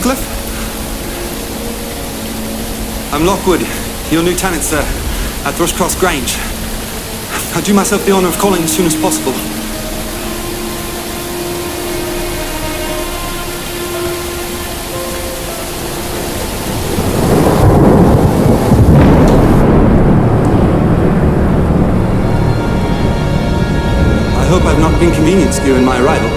Heathcliff? I'm Lockwood, your new tenant, sir, at Thrushcross Grange. I do myself the honour of calling as soon as possible. I hope I've not inconvenienced you in my arrival.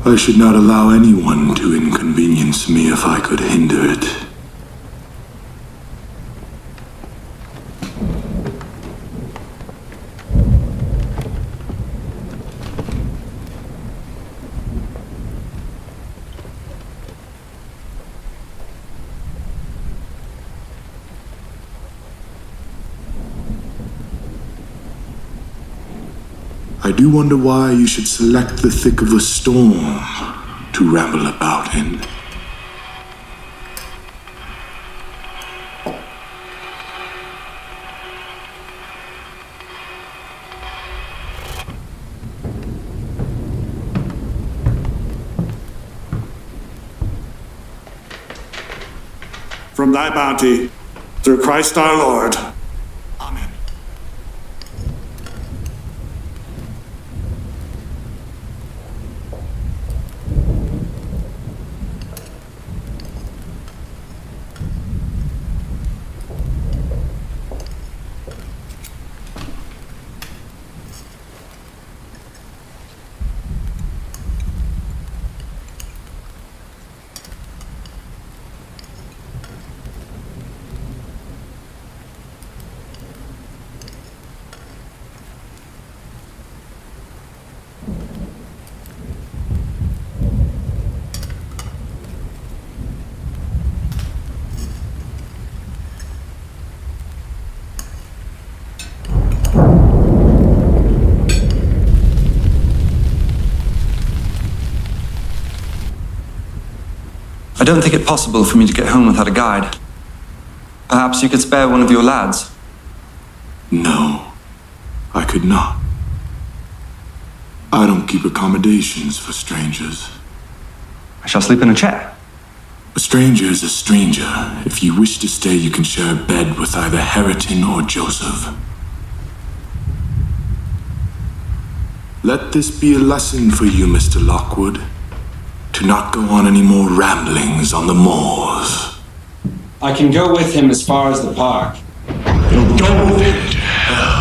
I should not allow anyone to inconvenience me if I could hinder it. I do wonder why you should select the thick of a storm to ramble about in. From thy bounty, through Christ our Lord. Amen. I don't think it possible for me to get home without a guide. Perhaps you could spare one of your lads? No, I could not. I don't keep accommodations for strangers. I shall sleep in a chair. A stranger is a stranger. If you wish to stay, you can share a bed with either Hareton or Joseph. Let this be a lesson for you, Mr. Lockwood. To not go on any more ramblings on the moors. I can go with him as far as the park. You'll go with him to hell.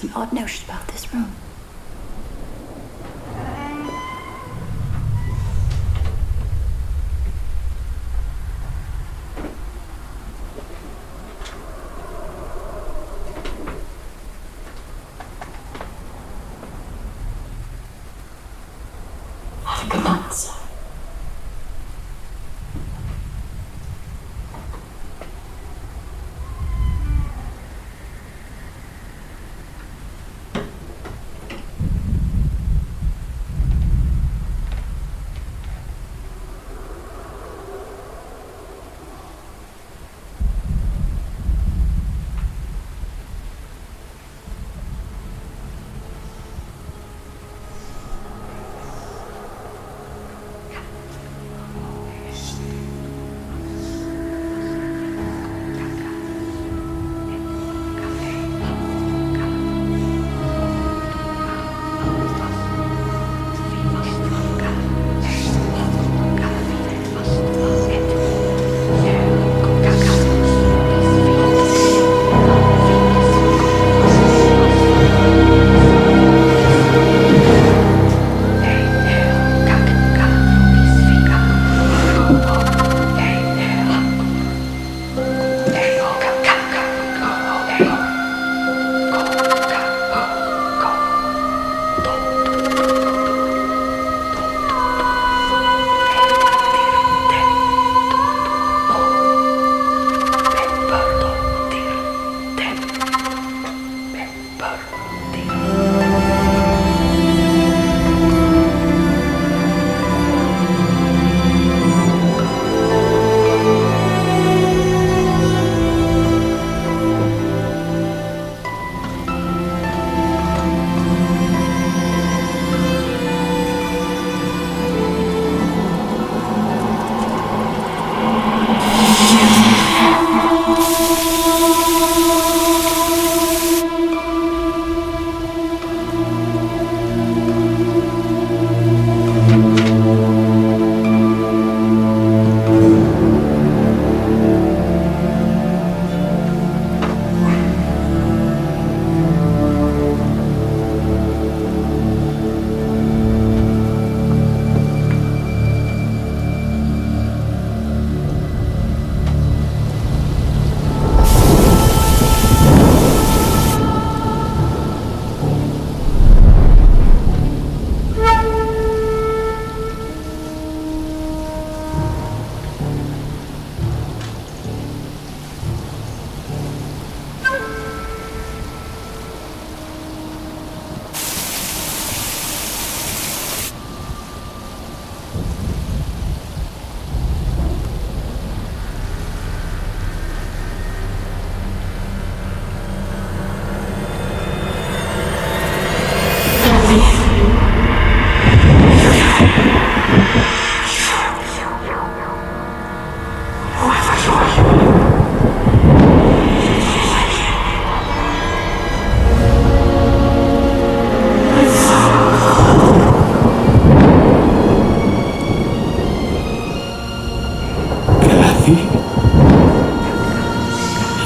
an odd notion about this room. Have a good night, sir.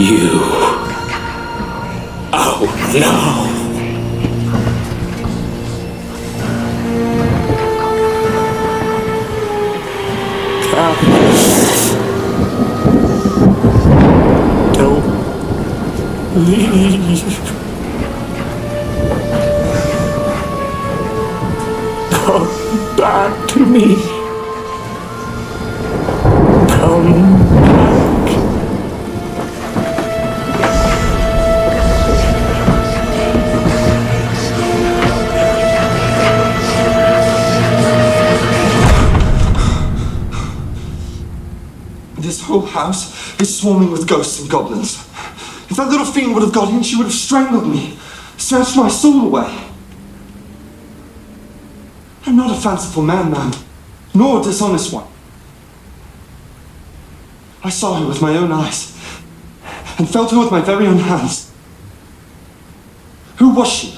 You. Oh, no! Don't leave. Come back to me. Come back. This whole house is swarming with ghosts and goblins. If that little fiend would have got in, she would have strangled me, snatched my soul away. I'm not a fanciful man, ma'am, nor a dishonest one. I saw her with my own eyes, and felt her with my very own hands. Who was she?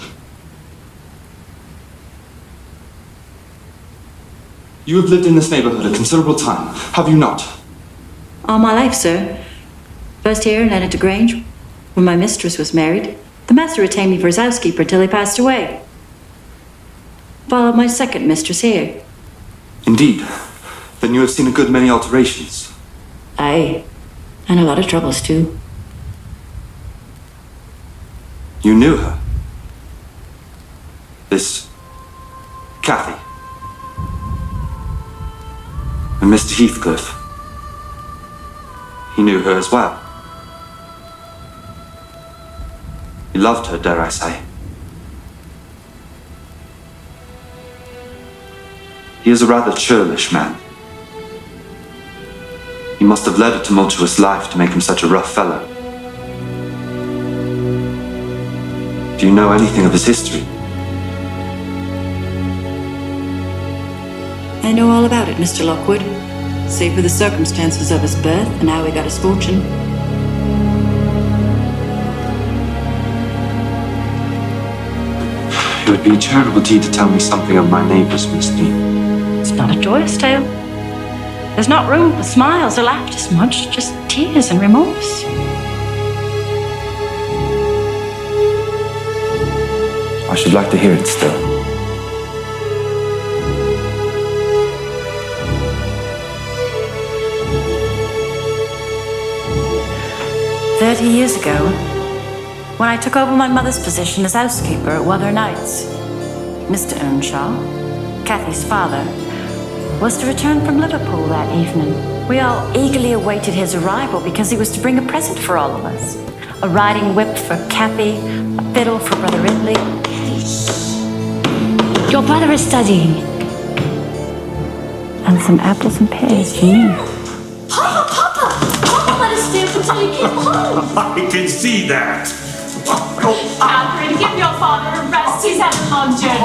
You have lived in this neighborhood a considerable time, have you not? All my life, sir. First here and then at the Grange, when my mistress was married. The master retained me for his housekeeper till he passed away. Followed my second mistress here. Indeed. Then you have seen a good many alterations. Aye, and a lot of troubles too. You knew her? This Cathy. And Mr. Heathcliff. He knew her as well. He loved her, dare I say. He is a rather churlish man. He must have led a tumultuous life to make him such a rough fellow. Do you know anything of his history? I know all about it, Mr. Lockwood, save for the circumstances of his birth and how he got his fortune. It would be a charitable deed to tell me something of my neighbors, Miss Dean. It's not a joyous tale. There's not room for smiles or laughter so much, just tears and remorse. I should like to hear it still. Years ago, when I took over my mother's position as housekeeper at Wuthering Heights, Mr. Earnshaw, Cathy's father, was to return from Liverpool that evening. We all eagerly awaited his arrival because he was to bring a present for all of us. A riding whip for Cathy, a fiddle for Brother Hindley. Your brother is studying. And some apples and pears for me. Until you came home. I can see that. Catherine, give your father a rest. He's had a long journey.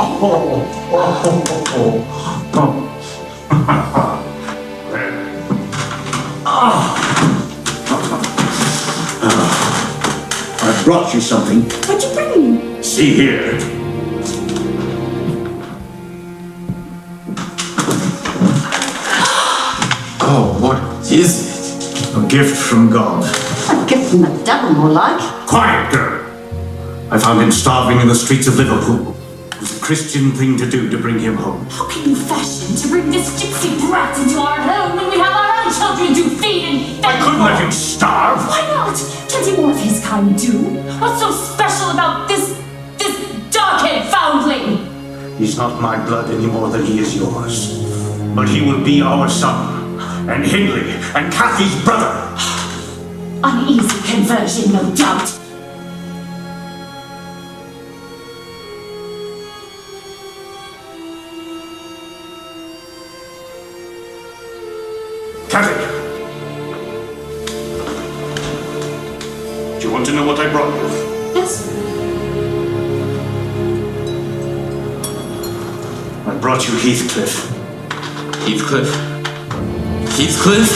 I brought you something. What'd you bring? See here. Oh, what is it? A gift from God. A gift from the devil, more like. Quiet, girl. I found him starving in the streets of Liverpool. It was a Christian thing to do to bring him home. How can you fashion to bring this gypsy brat into our home when we have our own children to feed and I couldn't let him starve. Why not? Can't he more of his kind do? What's so special about this dark-haired foundling? He's not my blood any more than he is yours. But he will be our son. And Hindley and Cathy's brother. Uneasy conversion, no doubt. Cathy! Do you want to know what I brought you? Yes. I brought you Heathcliff. Heathcliff? Heathcliff?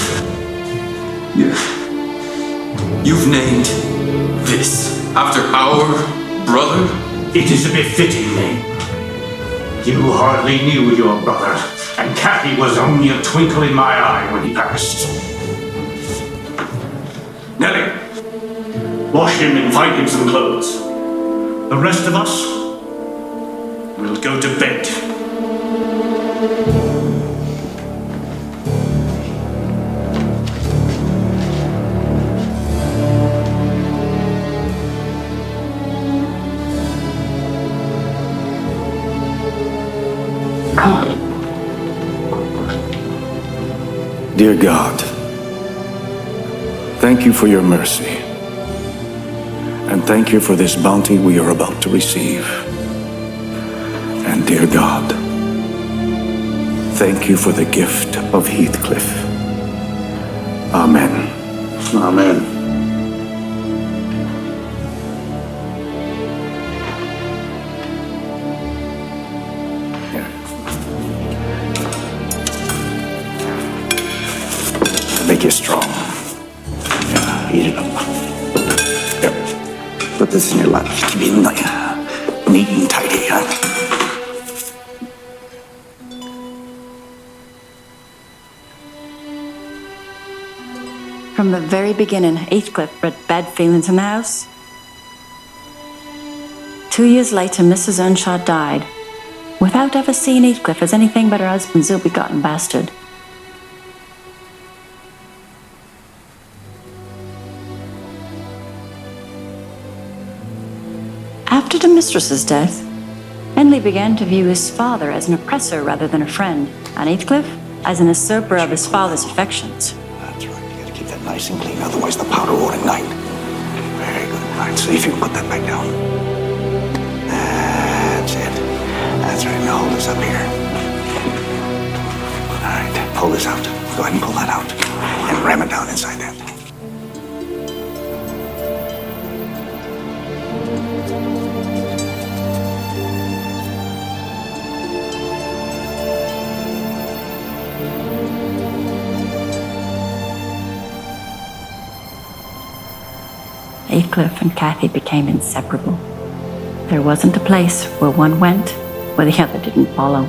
You've named this after our brother? It is a befitting name. You hardly knew your brother, and Cathy was only a twinkle in my eye when he passed. Nellie, wash him and find him some clothes. The rest of us will go to bed. Dear God, thank you for your mercy, and thank you for this bounty we are about to receive. And dear God, thank you for the gift of Heathcliff. Amen. Amen. Make you strong. Yeah, eat it up. Yep. Put this in your lunch to be neat and tidy, huh? From the very beginning, Heathcliff bred bad feelings in the house. 2 years later, Mrs. Earnshaw died, without ever seeing Heathcliff as anything but her husband's ill-begotten bastard. After the mistress's death, Hindley began to view his father as an oppressor rather than a friend, and Heathcliff as an usurper of his father's affections. That's right. You gotta keep that nice and clean, otherwise the powder won't ignite. Very good. All right, see if you can put that back down. That's it. That's right. Now hold this up here. All right, pull this out. Go ahead and pull that out. And ram it down inside that. Heathcliff and Cathy became inseparable. There wasn't a place where one went where the other didn't follow.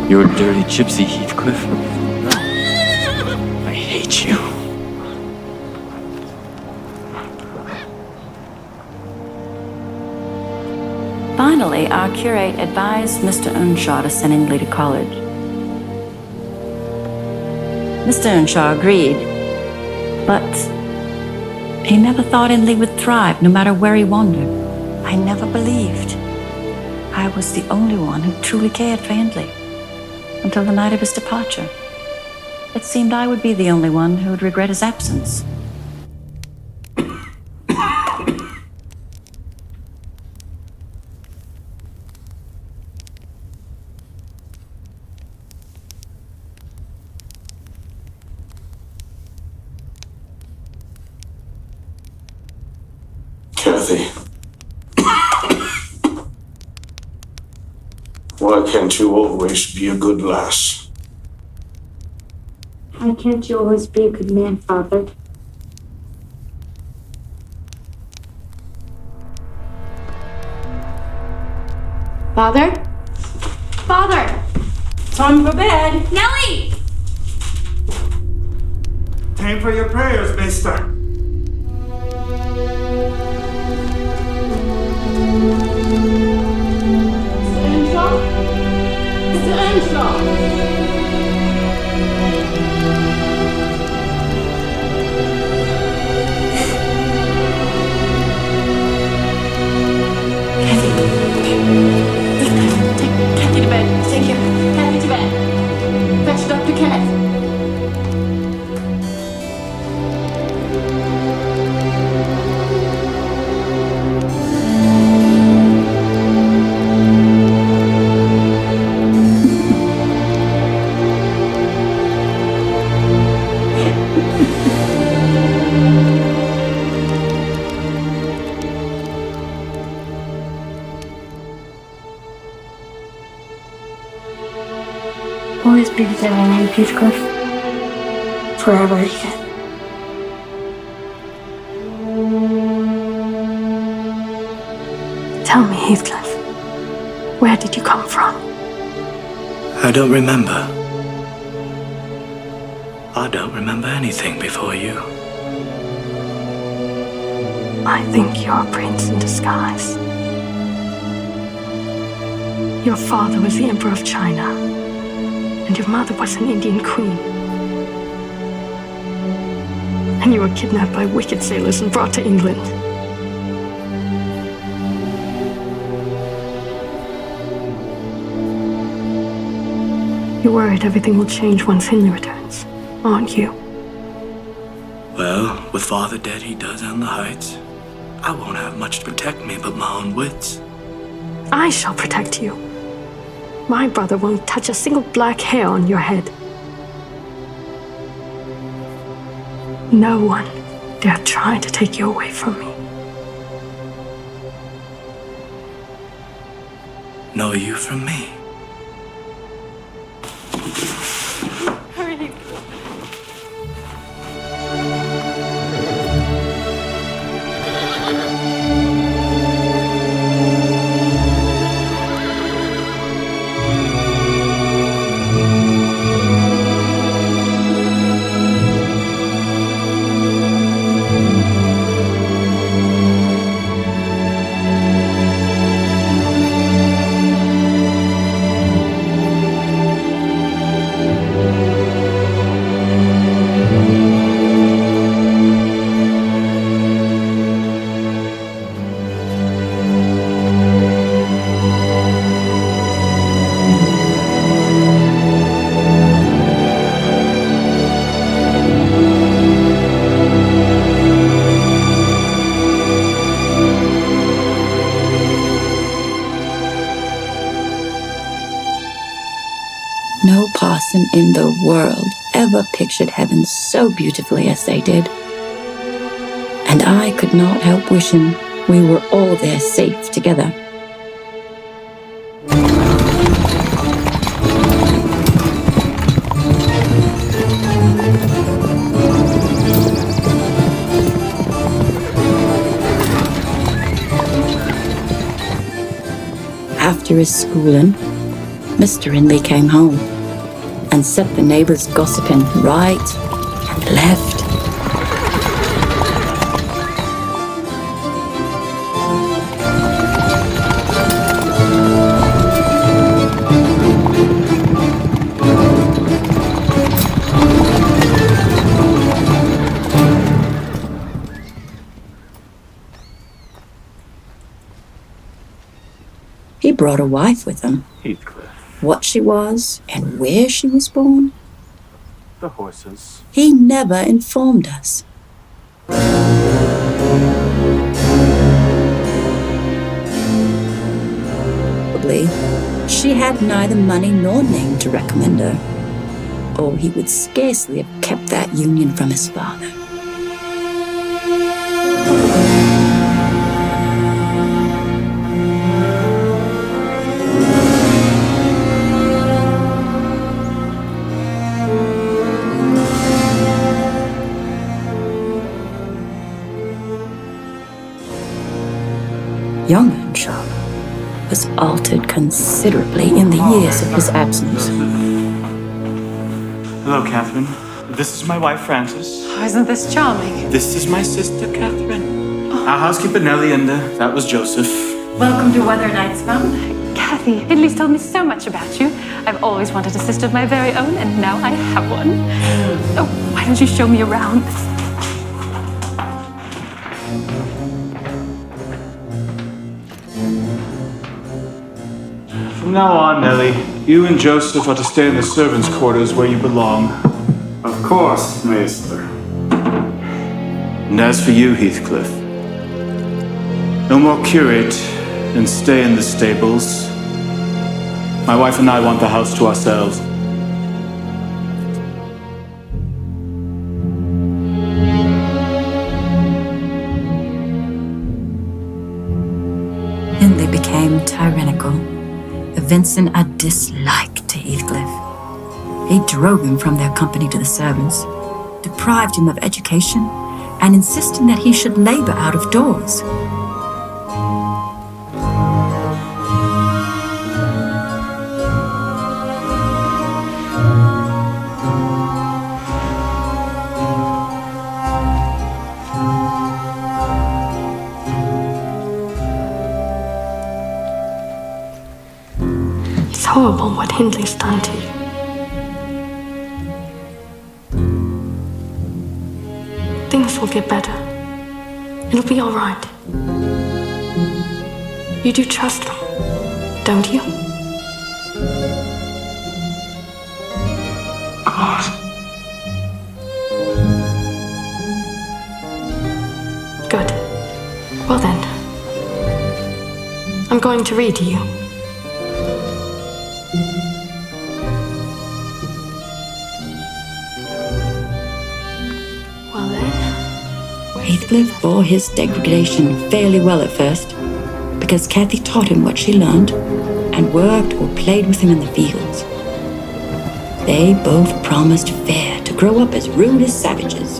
You're a dirty gypsy, Heathcliff. I hate you. Finally, our curate advised Mr. Earnshaw to send Hindley to college. Mr. Earnshaw agreed, but he never thought Hindley would thrive no matter where he wandered. I never believed I was the only one who truly cared for Hindley. Until the night of his departure. It seemed I would be the only one who would regret his absence. Cathy. Why can't you always be a good lass? Why can't you always be a good man, Father? Father? Father! Time for bed. Nellie! Time for your prayers, mister. Mr. Earnshaw! Take Cathy to bed. Take Cathy to bed. Fetch Dr. Kenneth. Always be there, Heathcliff. Forever again. Tell me, Heathcliff, where did you come from? I don't remember. I don't remember anything before you. I think you're a prince in disguise. Your father was the Emperor of China, and your mother was an Indian queen. And you were kidnapped by wicked sailors and brought to England. You're worried everything will change once Hindley returns, aren't you? Well, with father dead, he does on the heights. I won't have much to protect me but my own wits. I shall protect you. My brother won't touch a single black hair on your head. No one dare try to take you away from me. Nor you from me. No parson in the world ever pictured heaven so beautifully as they did. And I could not help wishing we were all there safe together. After his schooling, Mr. Hindley came home and set the neighbors gossiping right and left. He brought a wife with him. Heathcliff. What she was and where she was born, The horses. he never informed us. Probably, she had neither money nor name to recommend her, or he would scarcely have kept that union from his father. Young Earnshaw was altered considerably in the years of his absence. Hello, Catherine. This is my wife, Frances. Oh, isn't this charming? This is my sister, Catherine. Our housekeeper, Nellie, and that was Joseph. Welcome to Weather Nights, Mum. Cathy, Hindley's told me so much about you. I've always wanted a sister of my very own, and now I have one. Oh, why don't you show me around? From now on, Nellie, you and Joseph are to stay in the servants' quarters where you belong. Of course, Maester. And as for you, Heathcliff, no more curate and stay in the stables. My wife and I want the house to ourselves. Hindley became tyrannical, evincing a dislike to Heathcliff. He drove him from their company to the servants, deprived him of education, and insisting that he should labor out of doors. It's horrible what Hindley's done to you. Things will get better. It'll be all right. You do trust me, don't you? Of course. Good. Well then, I'm going to read to you. Well then, Heathcliff bore his degradation fairly well at first, because Cathy taught him what she learned and worked or played with him in the fields. They both promised fair to grow up as rude as savages.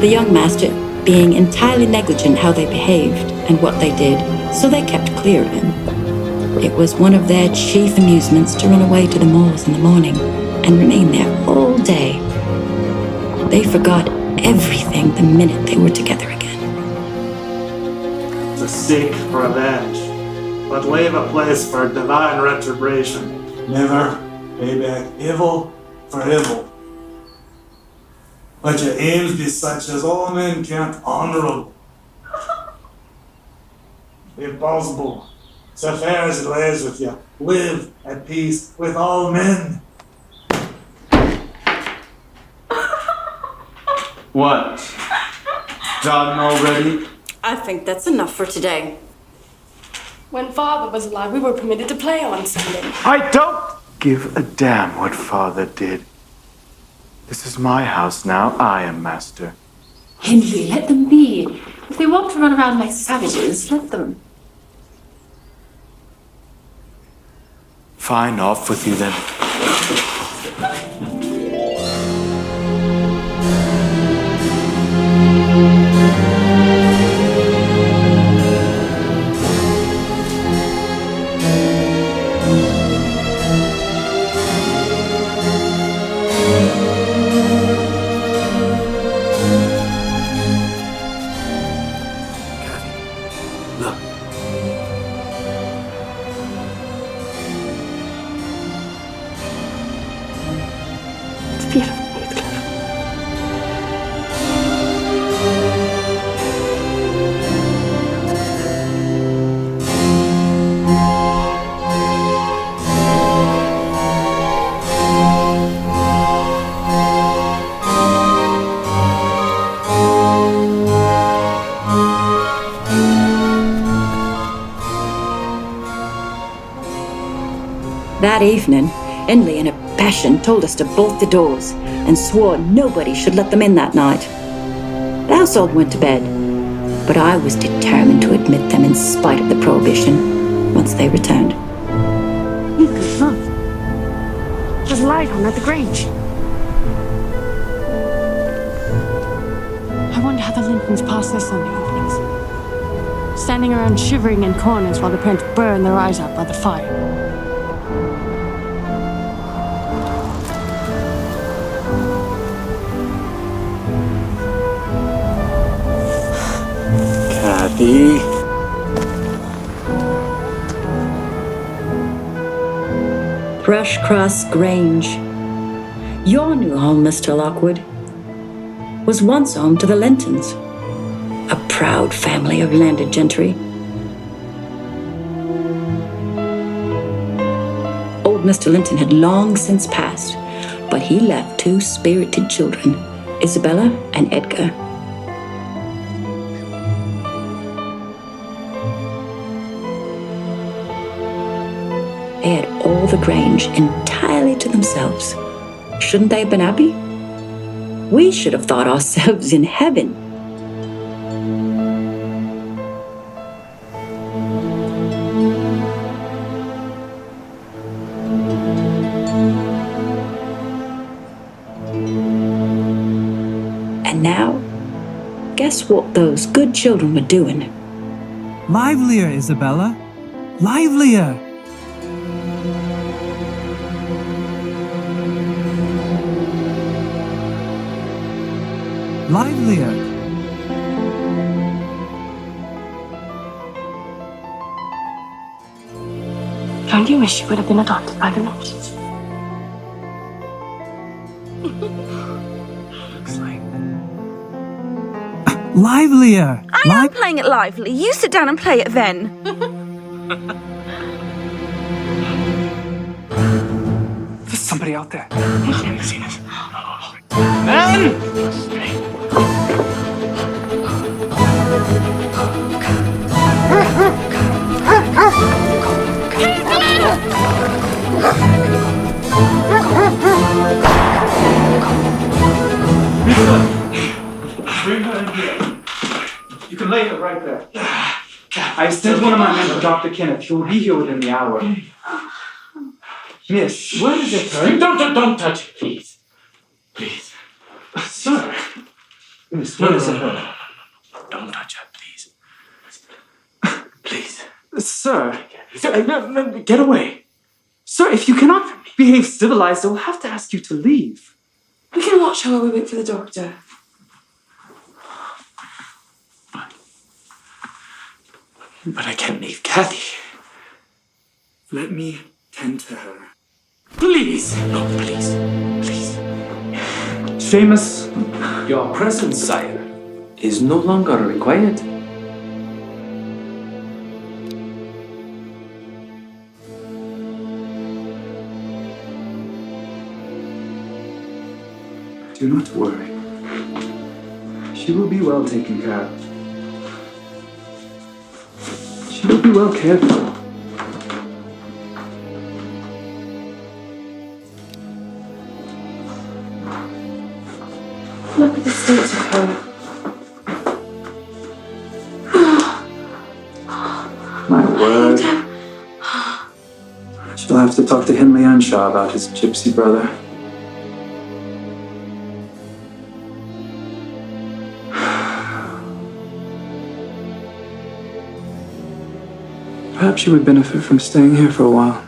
The young master being entirely negligent how they behaved and what they did, so they kept clear of him. It was one of their chief amusements to run away to the moors in the morning and remain there all day. They forgot everything the minute they were together again. To seek revenge, but leave a place for divine retribution. Never pay back evil for evil. Let your aims be such as all men count honorable. If possible, so far as it lays with you, live at peace with all men. What? Done already? I think that's enough for today. when Father was alive, we were permitted to play on Sunday. I don't give a damn what Father did. This is my house now. I am master. Hindley, let them be. If they want to run around like savages, let them. Fine, off with you then. That evening, Hindley, in a passion, told us to bolt the doors and swore nobody should let them in that night. The household went to bed, but I was determined to admit them in spite of the prohibition once they returned. Heathcliff, look. There's a light on at the Grange. I wonder how the Lintons pass their Sunday evenings. Standing around shivering in corners while the parents burn their eyes out by the fire. Cathy. Thrushcross Grange, your new home, Mr. Lockwood, was once home to the Lintons, a proud family of landed gentry. Old Mr. Linton had long since passed, but he left two spirited children, Isabella and Edgar. They had all the Grange entirely to themselves. Shouldn't they have been happy? We should have thought ourselves in heaven. And now, guess what those good children were doing? Livelier, Isabella. Livelier. Livelier. Don't you wish you would have been adopted by the Lintons? Livelier. I am playing it lively. You sit down and play it then. There's somebody out there. I've never seen it. Men! Bring her in here. You can lay her right there. I sent one of my men to Dr. Kenneth. He'll be here within the hour. Miss, where is it hurt? Don't touch it, please. Please. Sir. Miss, where is it hurt? Don't touch her, please. Please. Sir. No, get away. Sir, if you cannot behave civilized, I will have to ask you to leave. We can watch her while we wait for the doctor. But I can't leave Cathy. Let me tend to her. Please. No, please. Please. Seamus. Your presence, sire, is no longer required. Do not worry. She will be well taken care of. She will be well cared for. Look at the state of her. My word. She'll have to talk to Hindley Earnshaw about his gypsy brother. Perhaps you would benefit from staying here for a while.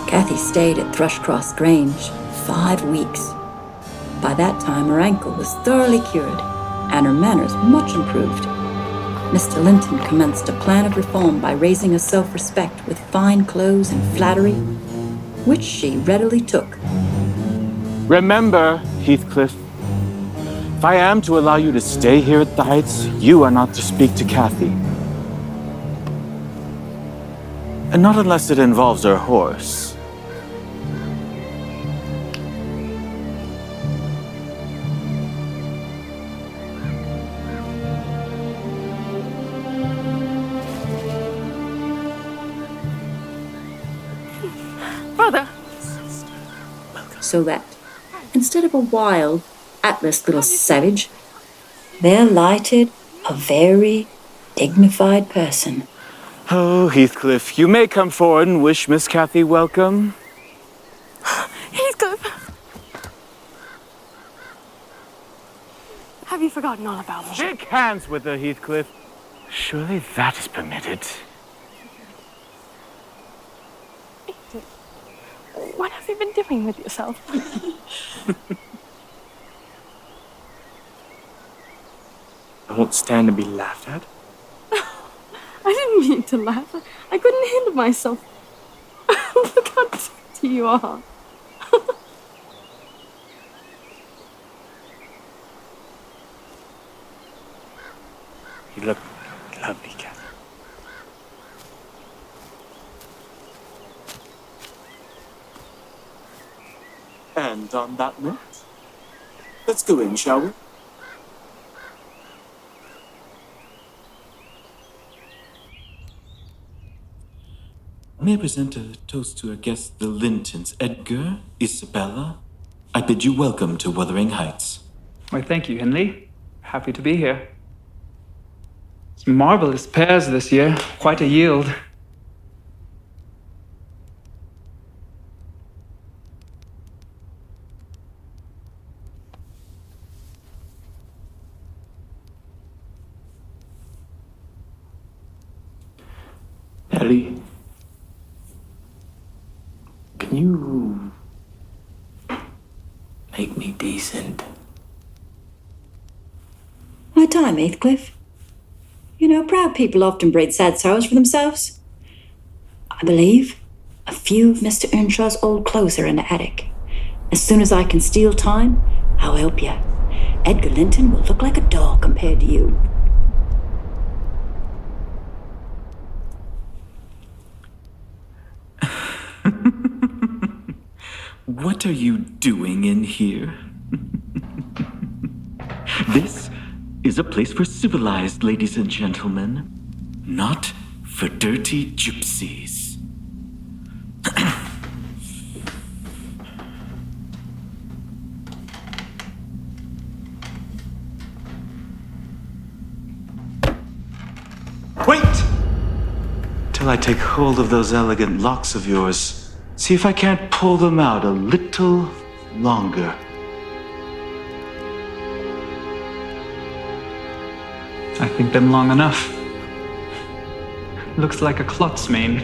Cathy stayed at Thrushcross Grange 5 weeks. By that time, her ankle was thoroughly cured, and her manners much improved. Mr. Linton commenced a plan of reform by raising her self-respect with fine clothes and flattery, which she readily took. Remember, Heathcliff, if I am to allow you to stay here at the Heights, you are not to speak to Cathy. And not unless it involves her horse. Brother! So that, instead of a wild, atlas little savage, there lighted a very dignified person. Oh, Heathcliff, you may come forward and wish Miss Cathy welcome. Heathcliff! Have you forgotten all about me? Shake hands with her, Heathcliff. Surely that is permitted. What have you been doing with yourself? I won't stand to be laughed at. I didn't mean to laugh. I couldn't handle myself. Look how dirty you are. You look lovely, Cathy. And on that note, let's go in, shall we? May I present a toast to our guests, the Lintons, Edgar, Isabella. I bid you welcome to Wuthering Heights. Why, thank you, Hindley. Happy to be here. It's marvelous pears this year. Quite a yield. Ellie, can you make me decent? My time, Heathcliff. You know, proud people often breed sad sorrows for themselves. I believe a few of Mr. Earnshaw's old clothes are in the attic. As soon as I can steal time, I'll help you. Edgar Linton will look like a doll compared to you. What are you doing in here? This is a place for civilized ladies and gentlemen, not for dirty gypsies. Wait! Till I take hold of those elegant locks of yours. See if I can't pull them out a little longer. I think them long enough. Looks like a klutz mane.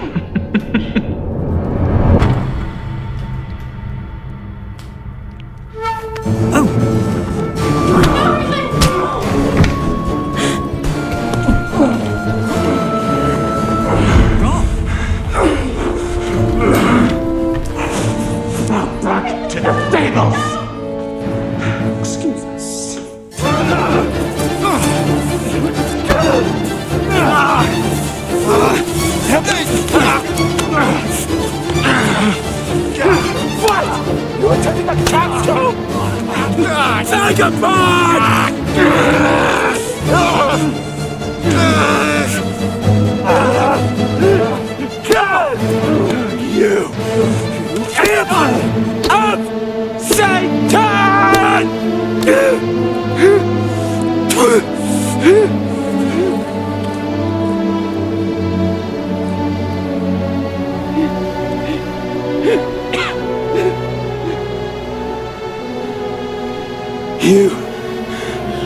You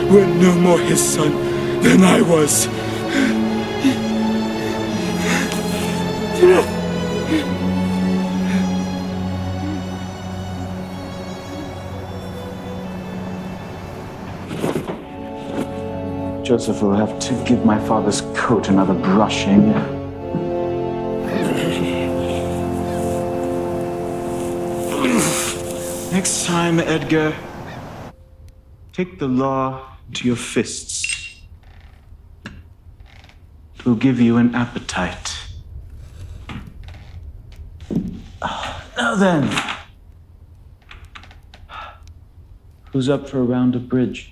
were no more his son than I was. Joseph will have to give my father's coat another brushing. Next time, Edgar, take the law to your fists. It will give you an appetite. Now then, who's up for a round of bridge?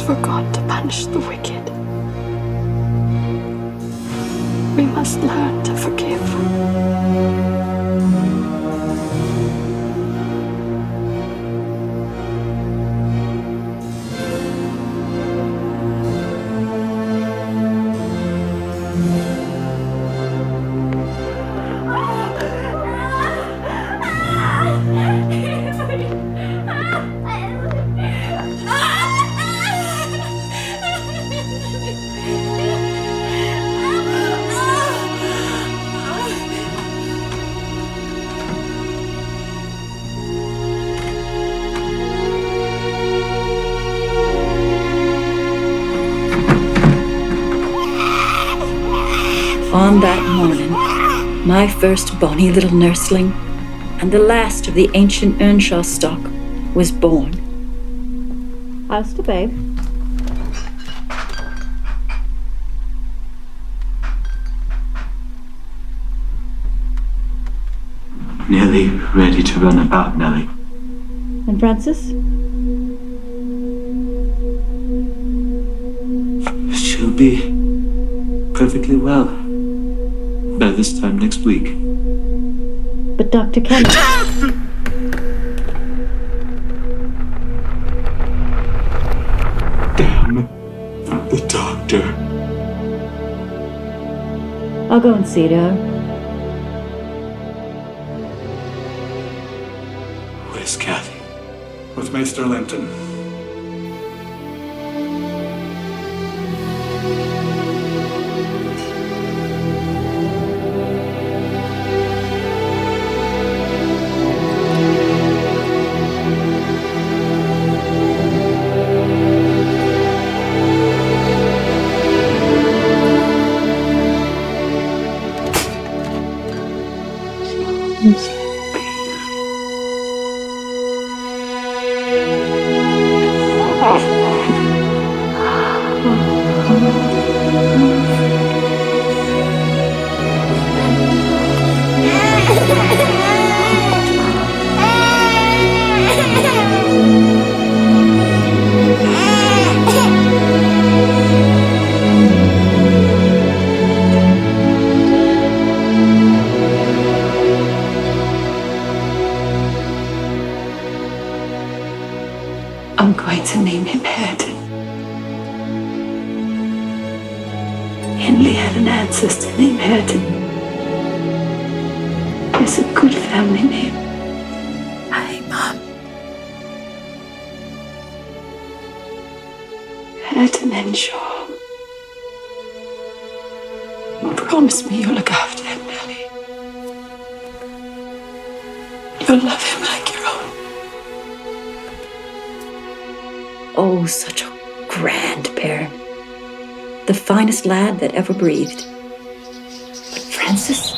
For God to punish the wicked. We must learn to forgive. On that morning, my first bonny little nursling and the last of the ancient Earnshaw stock was born. How's the babe? Nearly ready to run about, Nellie. And Francis? She'll be perfectly well by this time next week. But Dr. Kennedy... Damn the doctor. I'll go and see her. Where's Cathy? With Mr. Linton. I'm going to name him Hareton. Hindley had an ancestor named Hareton. It's a good family name. Hey, Mom. Hareton Earnshaw. Promise me you'll look after him, Nellie. You'll love him like your own. Oh, such a grand pair. The finest lad that ever breathed. But Frances,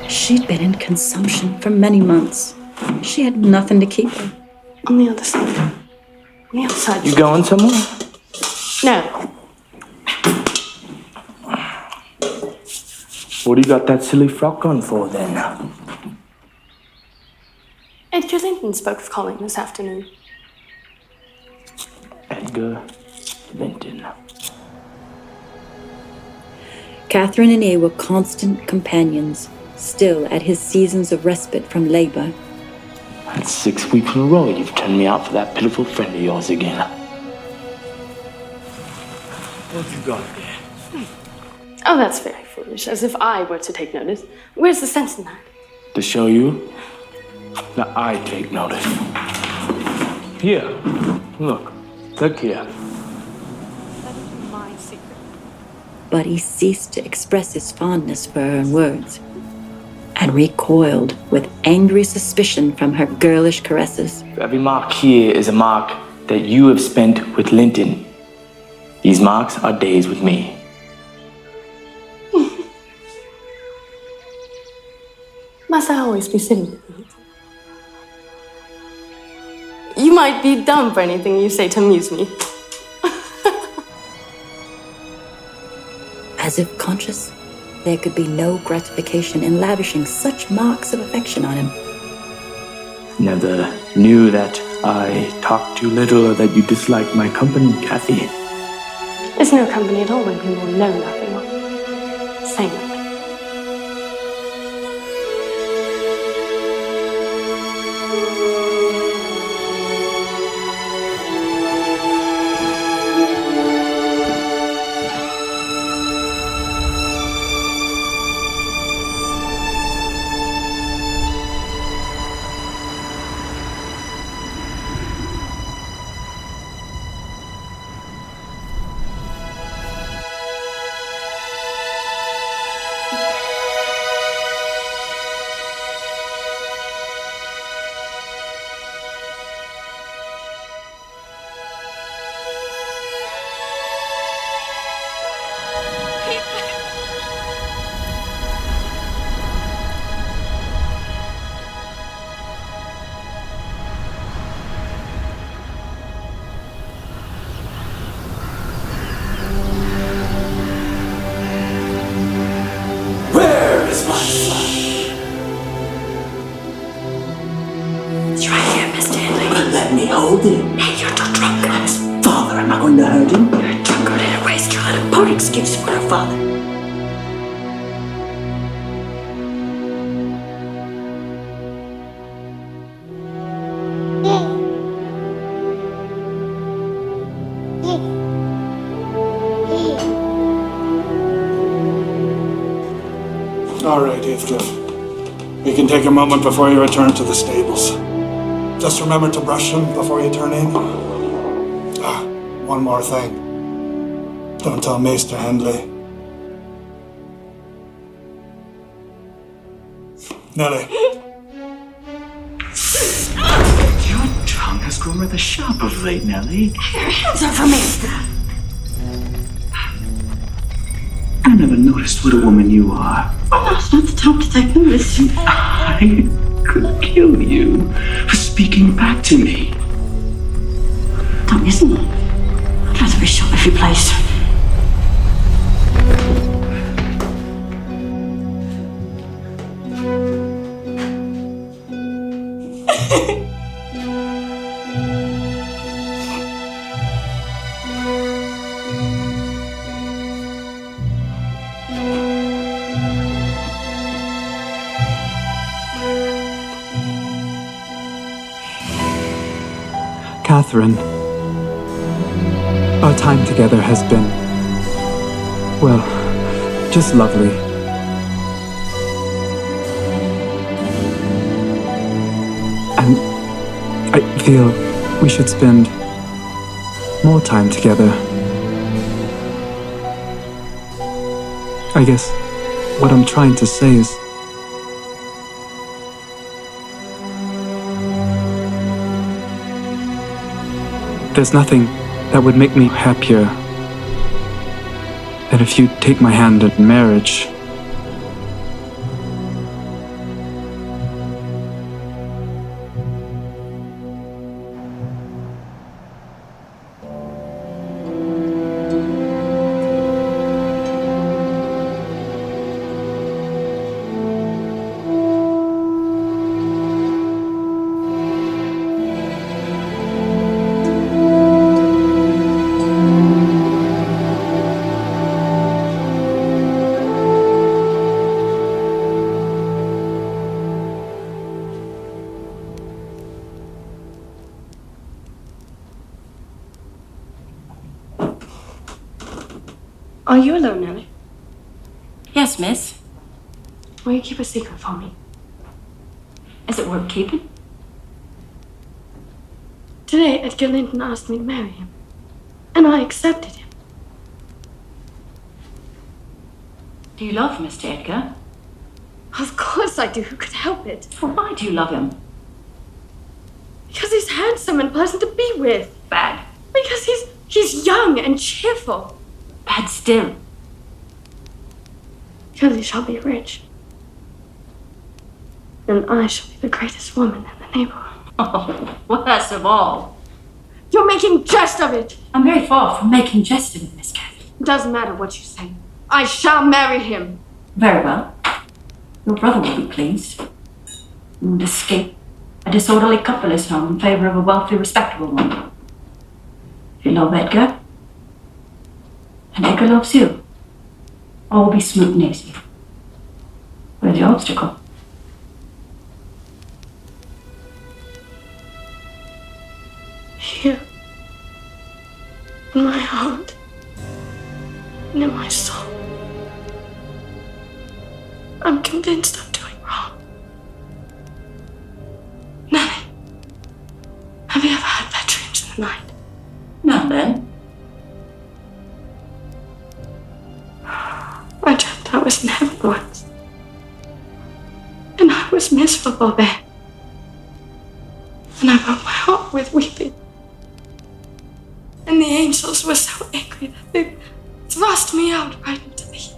she'd been in consumption for many months. She had nothing to keep her. On the other side. On the other side. You going somewhere? No. What do you got that silly frock on for then? Edgar Linton spoke of calling this afternoon. Edgar Linton. Catherine and I were constant companions, still at his seasons of respite from labor. That's 6 weeks in a row you've turned me out for that pitiful friend of yours again. What you got there? Oh, that's very foolish, as if I were to take notice. Where's the sense in that? To show you that I take notice. Here, look here. That is my secret. But he ceased to express his fondness for her in words, and recoiled with angry suspicion from her girlish caresses. Every mark here is a mark that you have spent with Linton. These marks are days with me. Must I always be sitting with you? You might be dumb for anything you say to amuse me. As if conscious, there could be no gratification in lavishing such marks of affection on him. Never knew that I talked too little or that you disliked my company, Cathy. It's no company at all when people know nothing or say nothing. Hold it. Hey, you're too drunk. I'm his father. I'm not going to hurt him. You're drunk or in a waste, child. Poor excuse for a father. All right, Heathcliff. You can take a moment before you return to the stables. Just remember to brush them before you turn in. One more thing. Don't tell Maester Hindley. Nellie. Your tongue has grown rather sharp of late, Nellie. Your hands are from Maester. I never noticed what a woman you are. Oh, now's not the time to take notice. I could kill you for speaking back to me. Don't listen. I'd rather be shot if you please. Catherine, our time together has been, well, just lovely. And I feel we should spend more time together. I guess what I'm trying to say is, there's nothing that would make me happier than if you take my hand in marriage. Are you alone, Nellie? Yes, miss. Will you keep a secret from me? Is it worth keeping? Today, Edgar Linton asked me to marry him, and I accepted him. Do you love Mr. Edgar? Of course I do. Who could help it? Well, why do you love him? Because he's handsome and pleasant to be with. Bad. Because he's young and cheerful. Bad still. Because he shall be rich. And I shall be the greatest woman in the neighborhood. Oh, worst of all. You're making jest of it. I'm very far from making jest of it, Miss Cathy. It doesn't matter what you say. I shall marry him. Very well. Your brother will be pleased. You would escape a disorderly couple's home in favor of a wealthy, respectable one. If you love Edgar, and Edgar loves you, all will be smooth and easy. Where's the obstacle? Here. In my heart. And in my soul. I'm convinced I'm doing wrong. Nellie, have you ever had bad dreams in the night? Now then. I dreamt I was in heaven once. And I was miserable there. And I broke my heart with weeping. And the angels were so angry that they thrust me out right into the heat.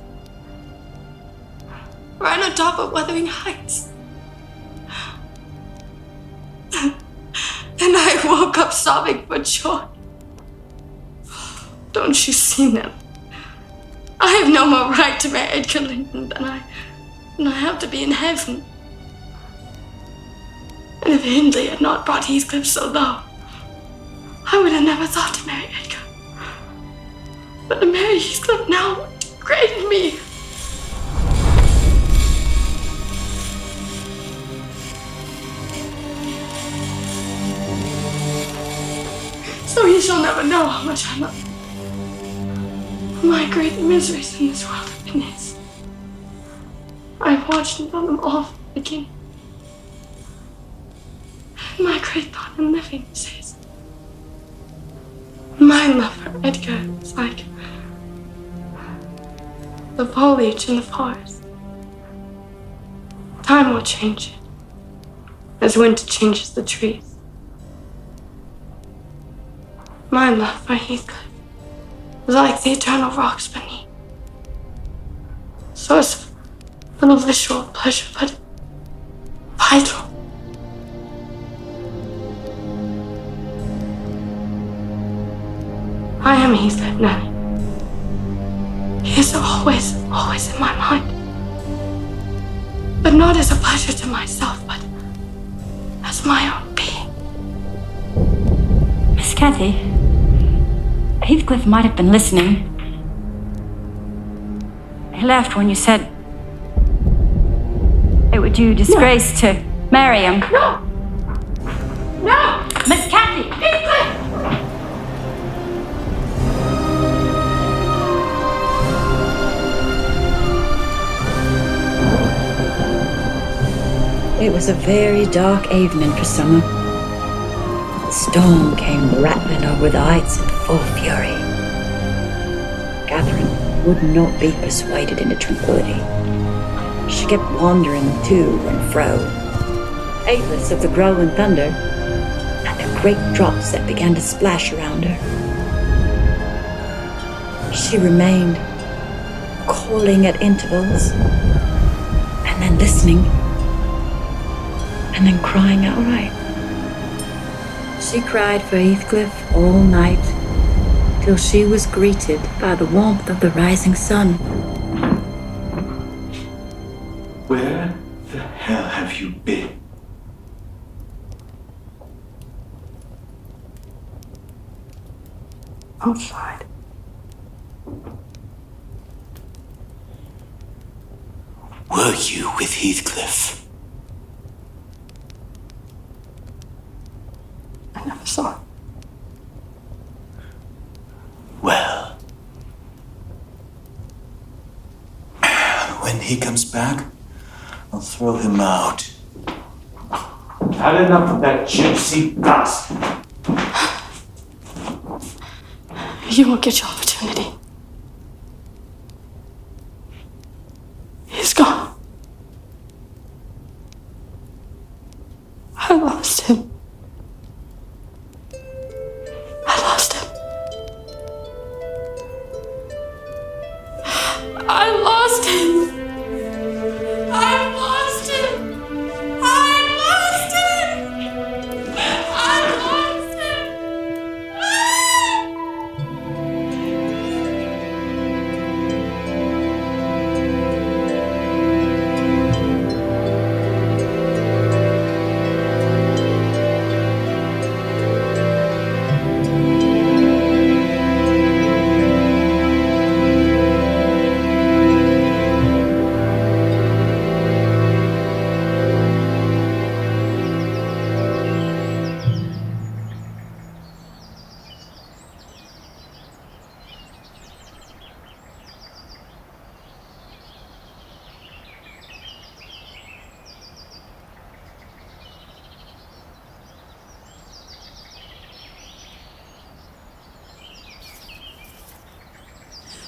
Right on top of Wuthering Heights. And I woke up sobbing for joy. Don't you see now? I have no more right to marry Edgar Linton than I have to be in heaven. And if Hindley had not brought Heathcliff so low, I would have never thought to marry Edgar. But to marry Heathcliff now would degrade me. So he shall never know how much I love him. My great miseries in this world have been his. I've watched and done them all from the beginning. My great thought in living is his. My love for Edgar is like the foliage in the forest. Time will change it, as winter changes the trees. My love for Heathcliff is like the eternal rocks beneath. Source of little visual pleasure, but vital. I am Heathcliff now. He is always in my mind. But not as a pleasure to myself, but as my own being. Miss Cathy, Heathcliff might have been listening. He laughed when you said it would do disgrace to marry him. No! No! Miss Cathy! Heathcliff! It was a very dark evening for summer. The storm came rattling over the heights in full fury. Catherine would not be persuaded into tranquility. She kept wandering to and fro, heedless of the growling thunder and the great drops that began to splash around her. She remained, calling at intervals, and then listening, and then crying outright. She cried for Heathcliff all night, till she was greeted by the warmth of the rising sun. Where the hell have you been? Outside. Were you with Heathcliff? I never saw him. Well, when he comes back, I'll throw him out. Had enough of that gypsy bastard. You won't get your opportunity. He's gone. I lost him. I lost him. I lost him. I lost him. I lost him. I lost him.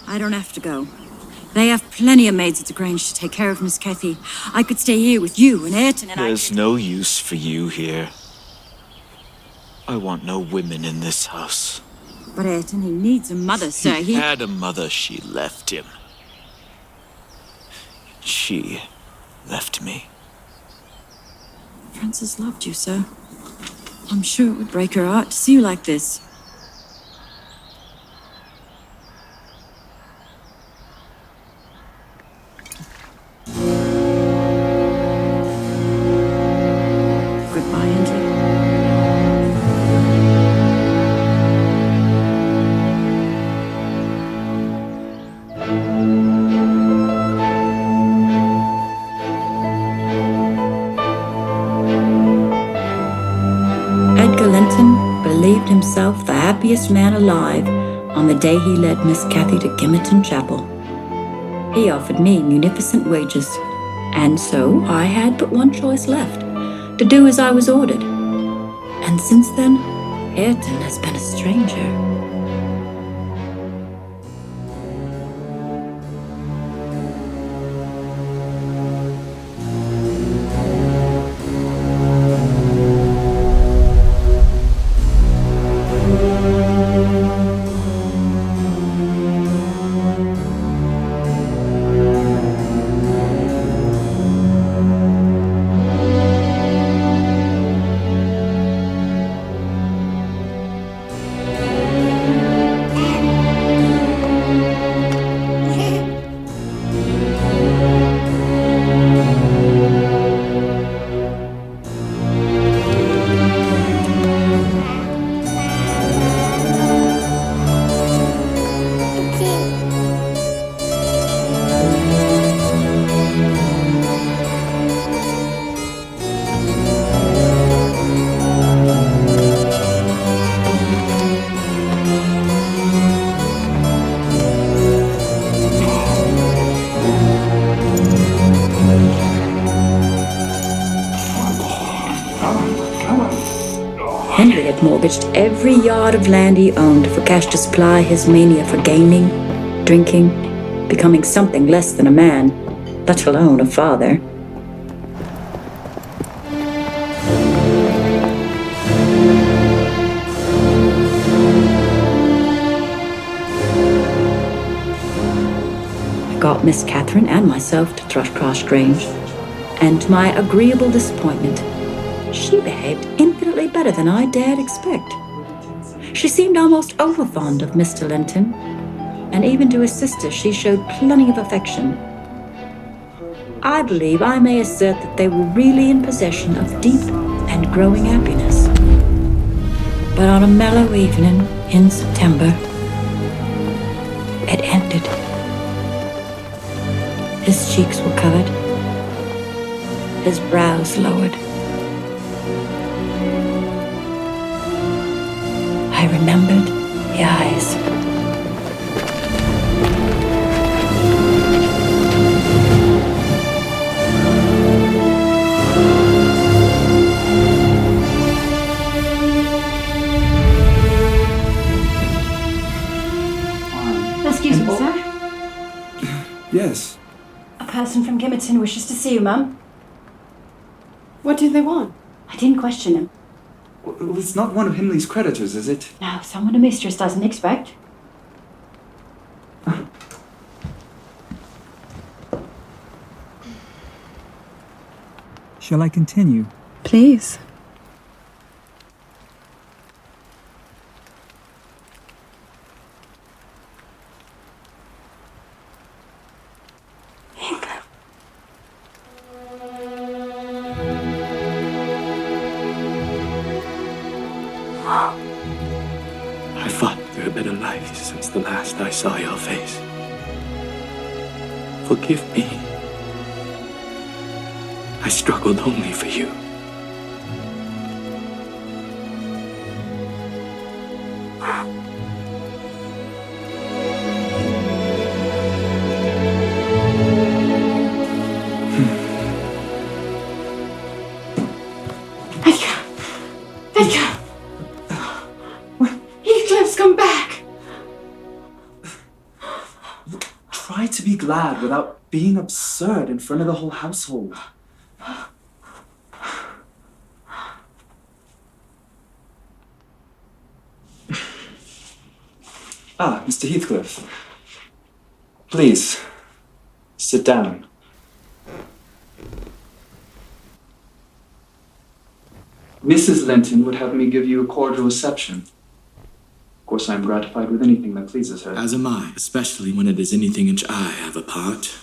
I don't have to go. They have plenty of maids at the Grange to take care of Miss Cathy. I could stay here with you and Ayrton and There's no use for you here. I want no women in this house. But Ayrton, he needs a mother, sir. He had a mother, she left him. She left me. Frances loved you, sir. I'm sure it would break her heart to see you like this. Goodbye, Hindley. himself the happiest man alive on the day he led Miss Cathy to Gimmerton Chapel. He offered me munificent wages, and so I had but one choice left, to do as I was ordered. And since then, Ayrton has been a stranger. Hindley had mortgaged every yard of land he owned for cash to supply his mania for gaming, drinking, becoming something less than a man, let alone a father. I got Miss Catherine and myself to Thrushcross Grange, and to my agreeable disappointment, she behaved infinitely better than I dared expect. She seemed almost overfond of Mr. Linton, and even to his sister she showed plenty of affection. I believe I may assert that they were really in possession of deep and growing happiness. But on a mellow evening in September, it ended. His cheeks were covered, his brows lowered. I remembered the eyes. Excuse me, sir. Yes. A person from Gimmerton wishes to see you, Mum. What do they want? I didn't question him. Well, it's not one of Hindley's creditors, is it? No, someone a mistress doesn't expect. Shall I continue? Please. I thought there had been a life since the last I saw your face. Forgive me. I struggled only for you. Edgar! Heathcliff's come back! Try to be glad without being absurd in front of the whole household. Ah, Mr. Heathcliff. Please, sit down. Mrs. Linton would have me give you a cordial reception. Of course, I am gratified with anything that pleases her. As am I, especially when it is anything in which I have a part.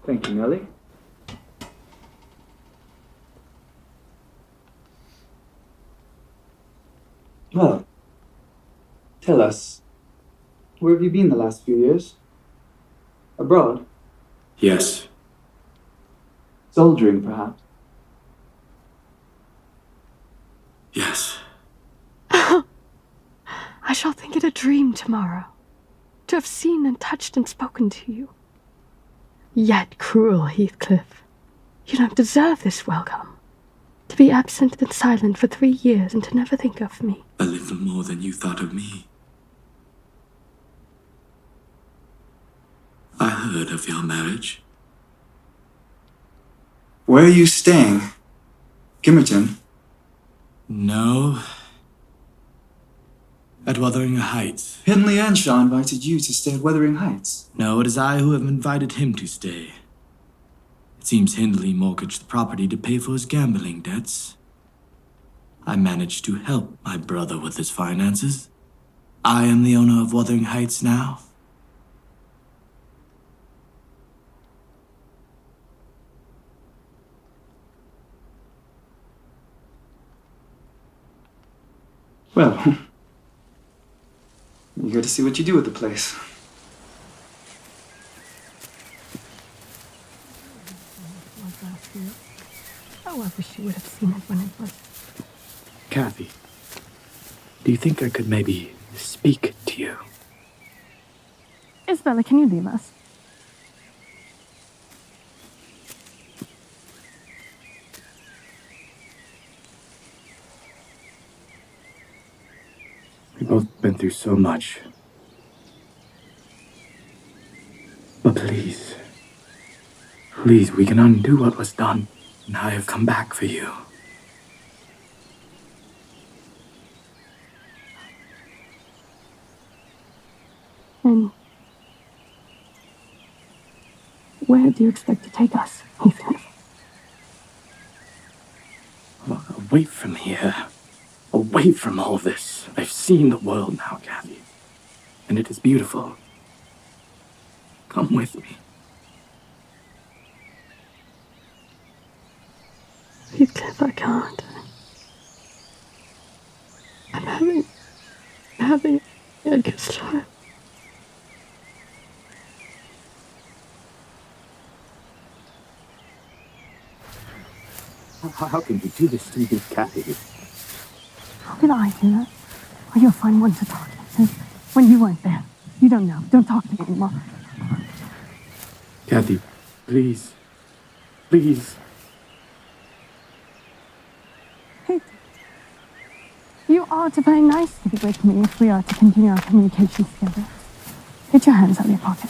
Thank you, Nellie. Well, tell us, where have you been the last few years? Abroad? Yes. Soldiering, perhaps? Yes. I shall think it a dream tomorrow, to have seen and touched and spoken to you. Yet cruel, Heathcliff, you don't deserve this welcome. To be absent and silent for 3 years and to never think of me. A little more than you thought of me. I heard of your marriage. Where are you staying? Gimmerton? No. At Wuthering Heights. Hindley Earnshaw invited you to stay at Wuthering Heights. No, it is I who have invited him to stay. It seems Hindley mortgaged the property to pay for his gambling debts. I managed to help my brother with his finances. I am the owner of Wuthering Heights now. Well, I'm here to see what you do with the place. Oh, I wish you would have seen it when it was. Cathy, do you think I could maybe speak to you? Isabella, can you leave us? We've both been through so much. But please, please, we can undo what was done. And I have come back for you. And where do you expect to take us, Heathcliff? Away from here. Away from all this. I've seen the world now, Cathy. And it is beautiful. Come with me. Heathcliff, I can't. I'm having Edgar's child. How can you do this to me, Cathy? How did I do that? Oh, you'll find one to talk to. When you weren't there. You don't know. Don't talk to me anymore. Cathy, please. Please. Hey, you are to play nicely with me if we are to continue our communication together. Get your hands out of your pocket.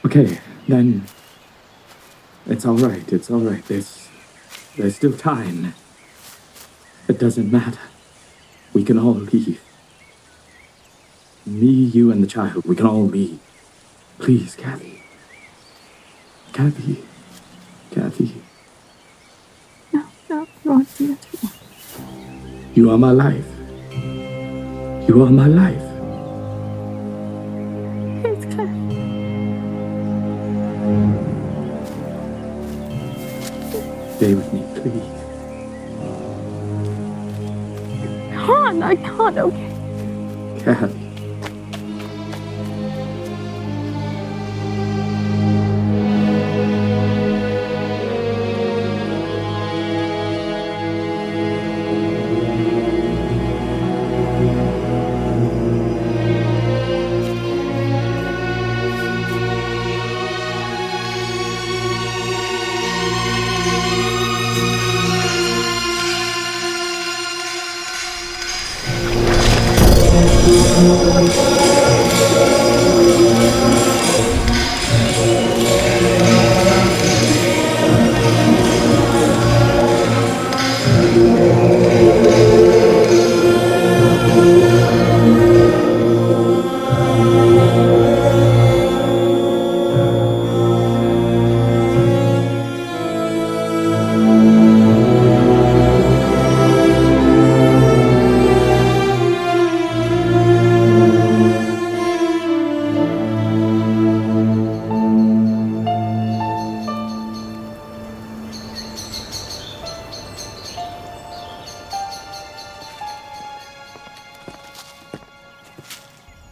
Okay, then. It's all right. There's still time. It doesn't matter. We can all leave. Me, you, and the child, we can all leave. Please, Cathy. Cathy. No, Lord, dear. You are my life. You are my life. Heathcliff. Stay with me, please. I can't, okay? Cathy.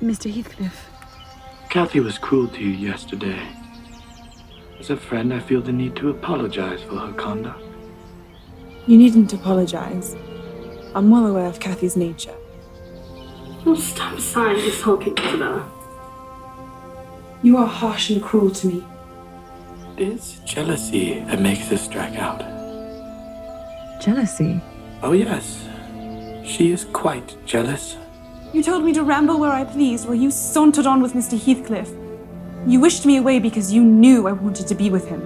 Mr. Heathcliff. Cathy was cruel to you yesterday. As a friend, I feel the need to apologize for her conduct. You needn't apologize. I'm well aware of Cathy's nature. Oh, stop sighing and sulking, Isabella. You are harsh and cruel to me. It's jealousy that makes us strike out. Jealousy? Oh, yes. She is quite jealous. You told me to ramble where I pleased, while you sauntered on with Mr. Heathcliff. You wished me away because you knew I wanted to be with him.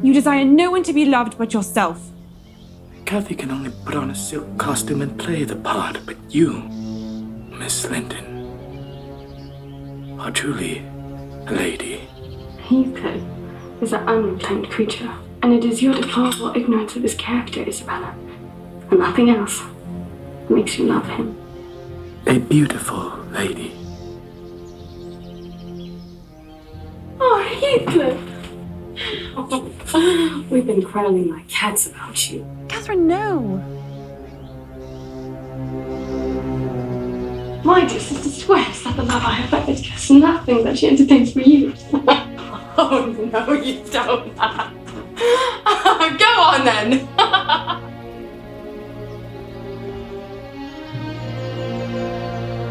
You desire no one to be loved but yourself. Cathy can only put on a silk costume and play the part, but you, Miss Linton, are truly a lady. Heathcliff is an unreclaimed creature, and it is your deplorable ignorance of his character, Isabella, and nothing else, that makes you love him. A beautiful lady. Oh, Heathcliff! We've been quarreling like cats about you. Catherine, no! My dear sister swears that the love I have for Edgar is nothing that she entertains for you. Oh, no, you don't. Go on, then.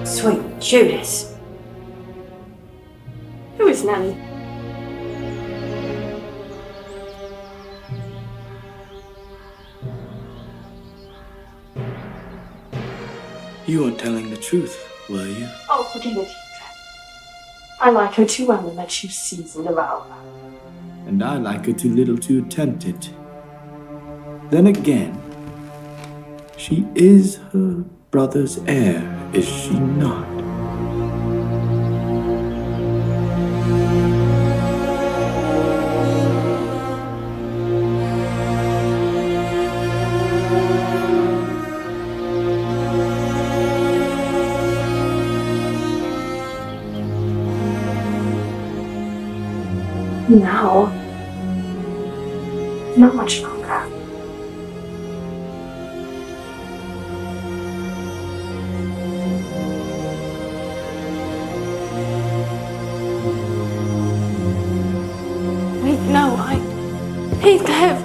Sweet Judas. Who is Nellie? You weren't telling the truth, were you? Oh, forgive it, Heathcliff. I like her too well to let you seize and devour her. And I like her too little to attempt it. Then again, she is her brother's heir, is she not? Now, not much longer. Wait, no, Heathcliff!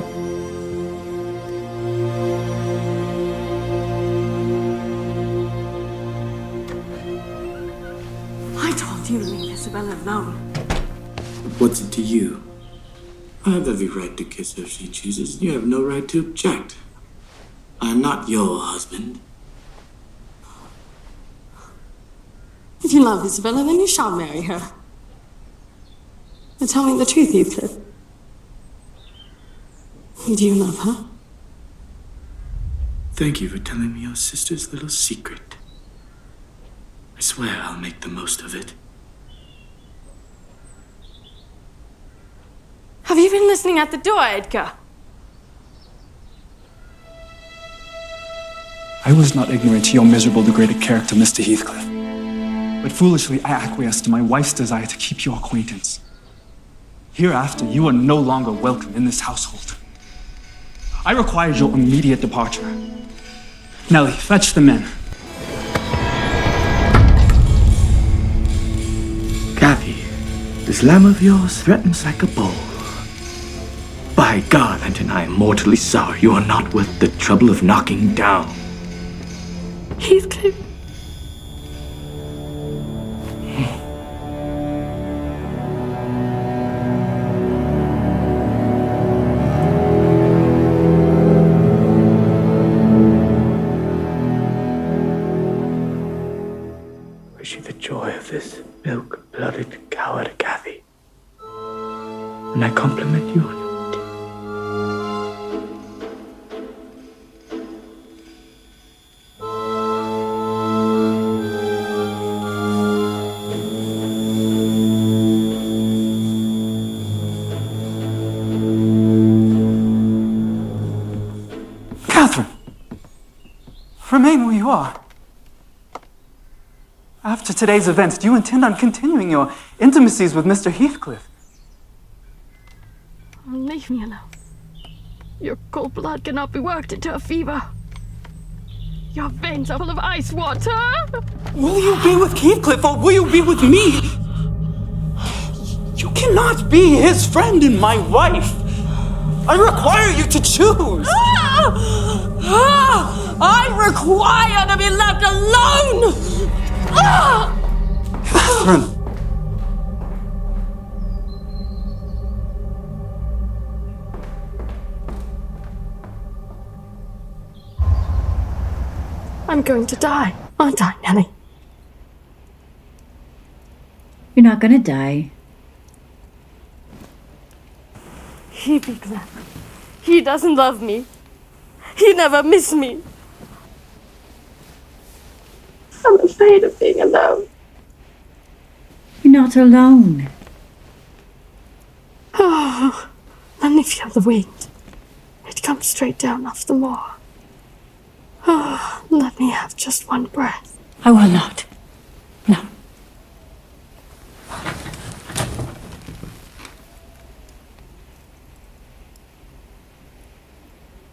I told you to leave Isabella alone. What's it to you? I have every right to kiss her if she chooses. You have no right to object. I am not your husband. If you love Isabella, then you shall marry her. Now tell me the truth, Heathcliff. Do you love her? Thank you for telling me your sister's little secret. I swear I'll make the most of it. Have you been listening at the door, Edgar? I was not ignorant to your miserable, degraded character, Mr. Heathcliff. But foolishly, I acquiesced to my wife's desire to keep your acquaintance. Hereafter, you are no longer welcome in this household. I required your immediate departure. Nellie, fetch the men. Cathy, this lamb of yours threatens like a bull. By God, Linton, I am mortally sorry you are not worth the trouble of knocking down. Heathcliff. Wish you the joy of this milk-blooded coward, Cathy. And I compliment you on your Remain where you are. After today's events, do you intend on continuing your intimacies with Mr. Heathcliff? Leave me alone. Your cold blood cannot be worked into a fever. Your veins are full of ice water. Will you be with Heathcliff or will you be with me? cannot be his friend and my wife. I require you to choose. I require to be left alone! Catherine. I'm going to die, aren't I, Nellie? You're not gonna die. He'd be glad. He doesn't love me. He never missed me. I'm afraid of being alone. You're not alone. Oh, let me feel the wind. It comes straight down off the moor. Oh, let me have just one breath. I will not. No.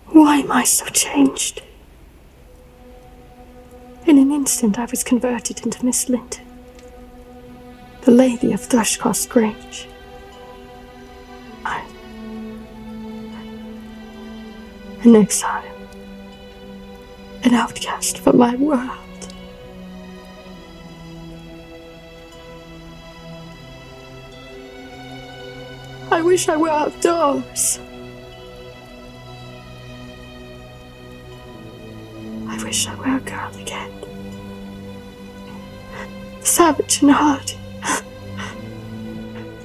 Why am I so changed? In an instant I was converted into Miss Linton, the lady of Thrushcross Grange. An exile. An outcast from my world. I wish I were outdoors. I wish I were a girl again. Savage and hard.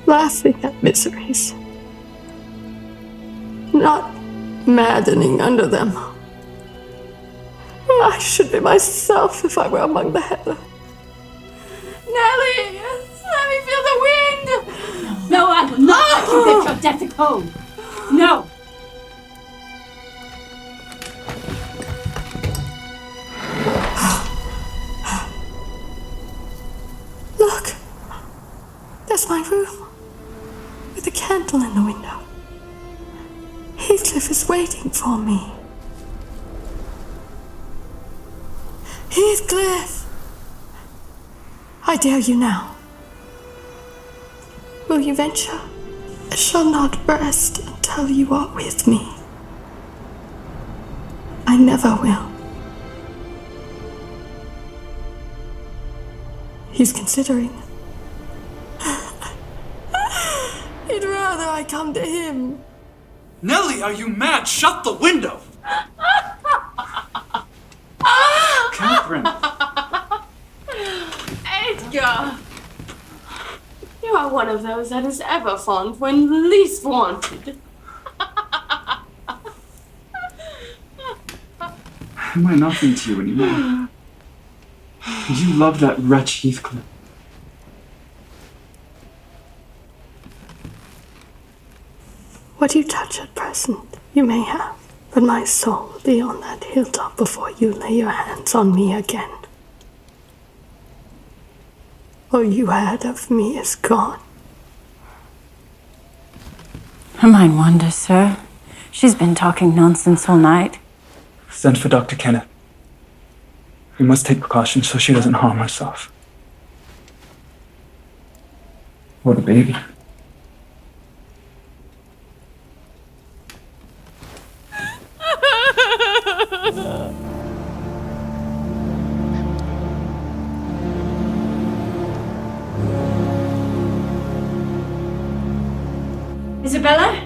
Laughing at miseries. Not maddening under them. I should be myself if I were among the heather. Nellie! Let me feel the wind! No, I will not let you get your death at home. No! Look! There's my room. With a candle in the window. Heathcliff is waiting for me. Heathcliff! I dare you now. Will you venture? I shall not rest until you are with me. I never will. He's considering. He'd rather I come to him. Nellie, are you mad? Shut the window! Catherine! Edgar! You are one of those that is ever fond when least wanted. Am I nothing to you anymore? You love that wretch Heathcliff. What you touch at present, you may have, but my soul will be on that hilltop before you lay your hands on me again. All you had of me is gone. Her mind wanders, sir. She's been talking nonsense all night. Send for Dr. Kenneth. We must take precautions so she doesn't harm herself. What a baby. Isabella?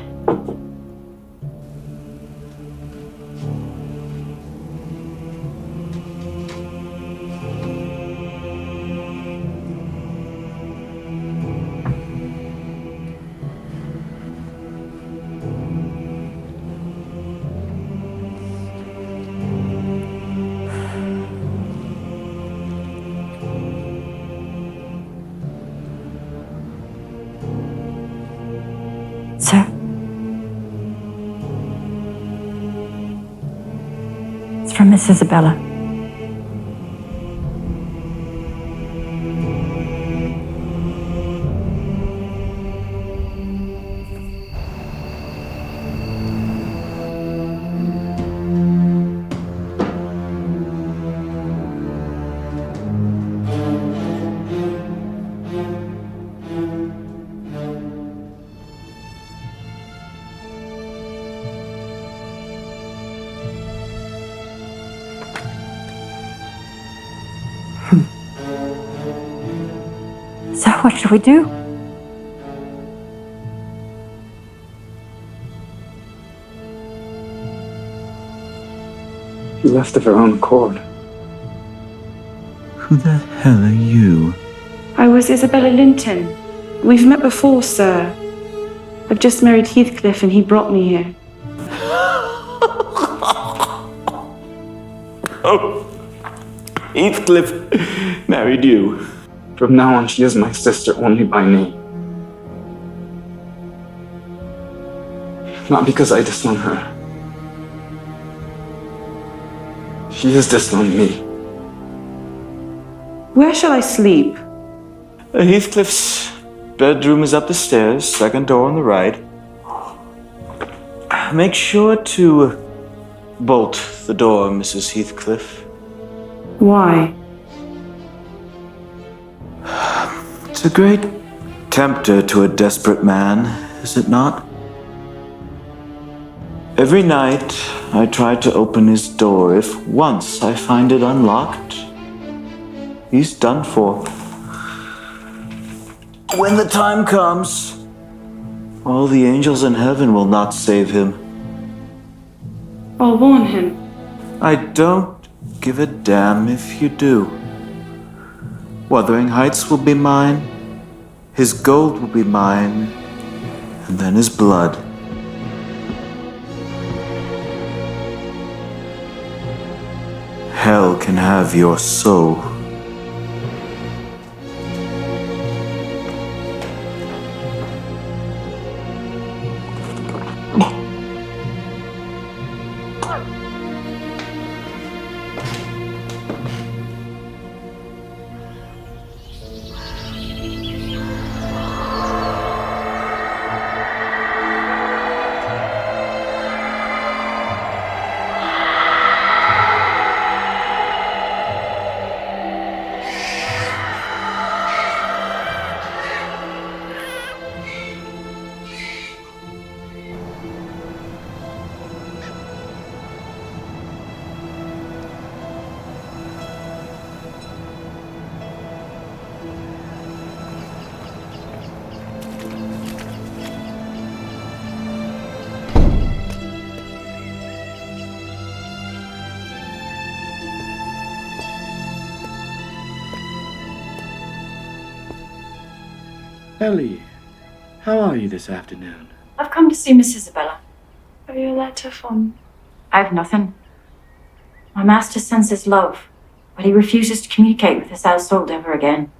Sir? It's from Miss Isabella. What should we do? She left of her own accord. Who the hell are you? I was Isabella Linton. We've met before, sir. I've just married Heathcliff and he brought me here. Oh, Heathcliff married you. From now on, she is my sister only by name. Not because I disown her. She has disowned me. Where shall I sleep? Heathcliff's bedroom is up the stairs, second door on the right. Make sure to bolt the door, Mrs. Heathcliff. Why? It's a great tempter to a desperate man, is it not? Every night I try to open his door. If once I find it unlocked, he's done for. When the time comes, all the angels in heaven will not save him. I'll warn him. I don't give a damn if you do. Wuthering Heights will be mine, his gold will be mine, and then his blood. Hell can have your soul. Ellie, how are you this afternoon? I've come to see Miss Isabella. Have you a letter from? I've nothing. My master sends his love, but he refuses to communicate with his household ever again.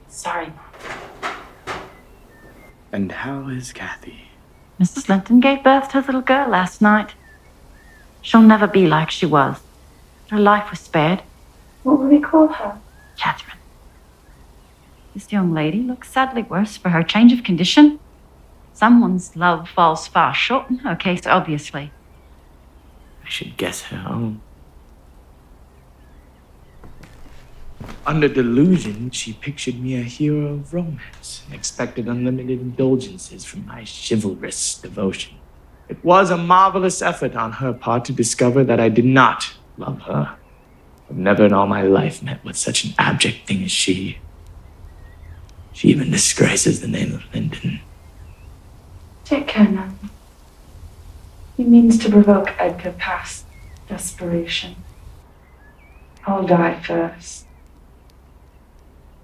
Sorry. And how is Cathy? Mrs. Linton gave birth to a little girl last night. She'll never be like she was. Her life was spared. What will we call her? Catherine. This young lady looks sadly worse for her change of condition. Someone's love falls far short in her case, obviously. I should guess her own. Under delusion, she pictured me a hero of romance and expected unlimited indulgences from my chivalrous devotion. It was a marvelous effort on her part to discover that I did not love her. I've never in all my life met with such an abject thing as she. She even disgraces the name of Linton. Take care now. He means to provoke Edgar past desperation. I'll die first.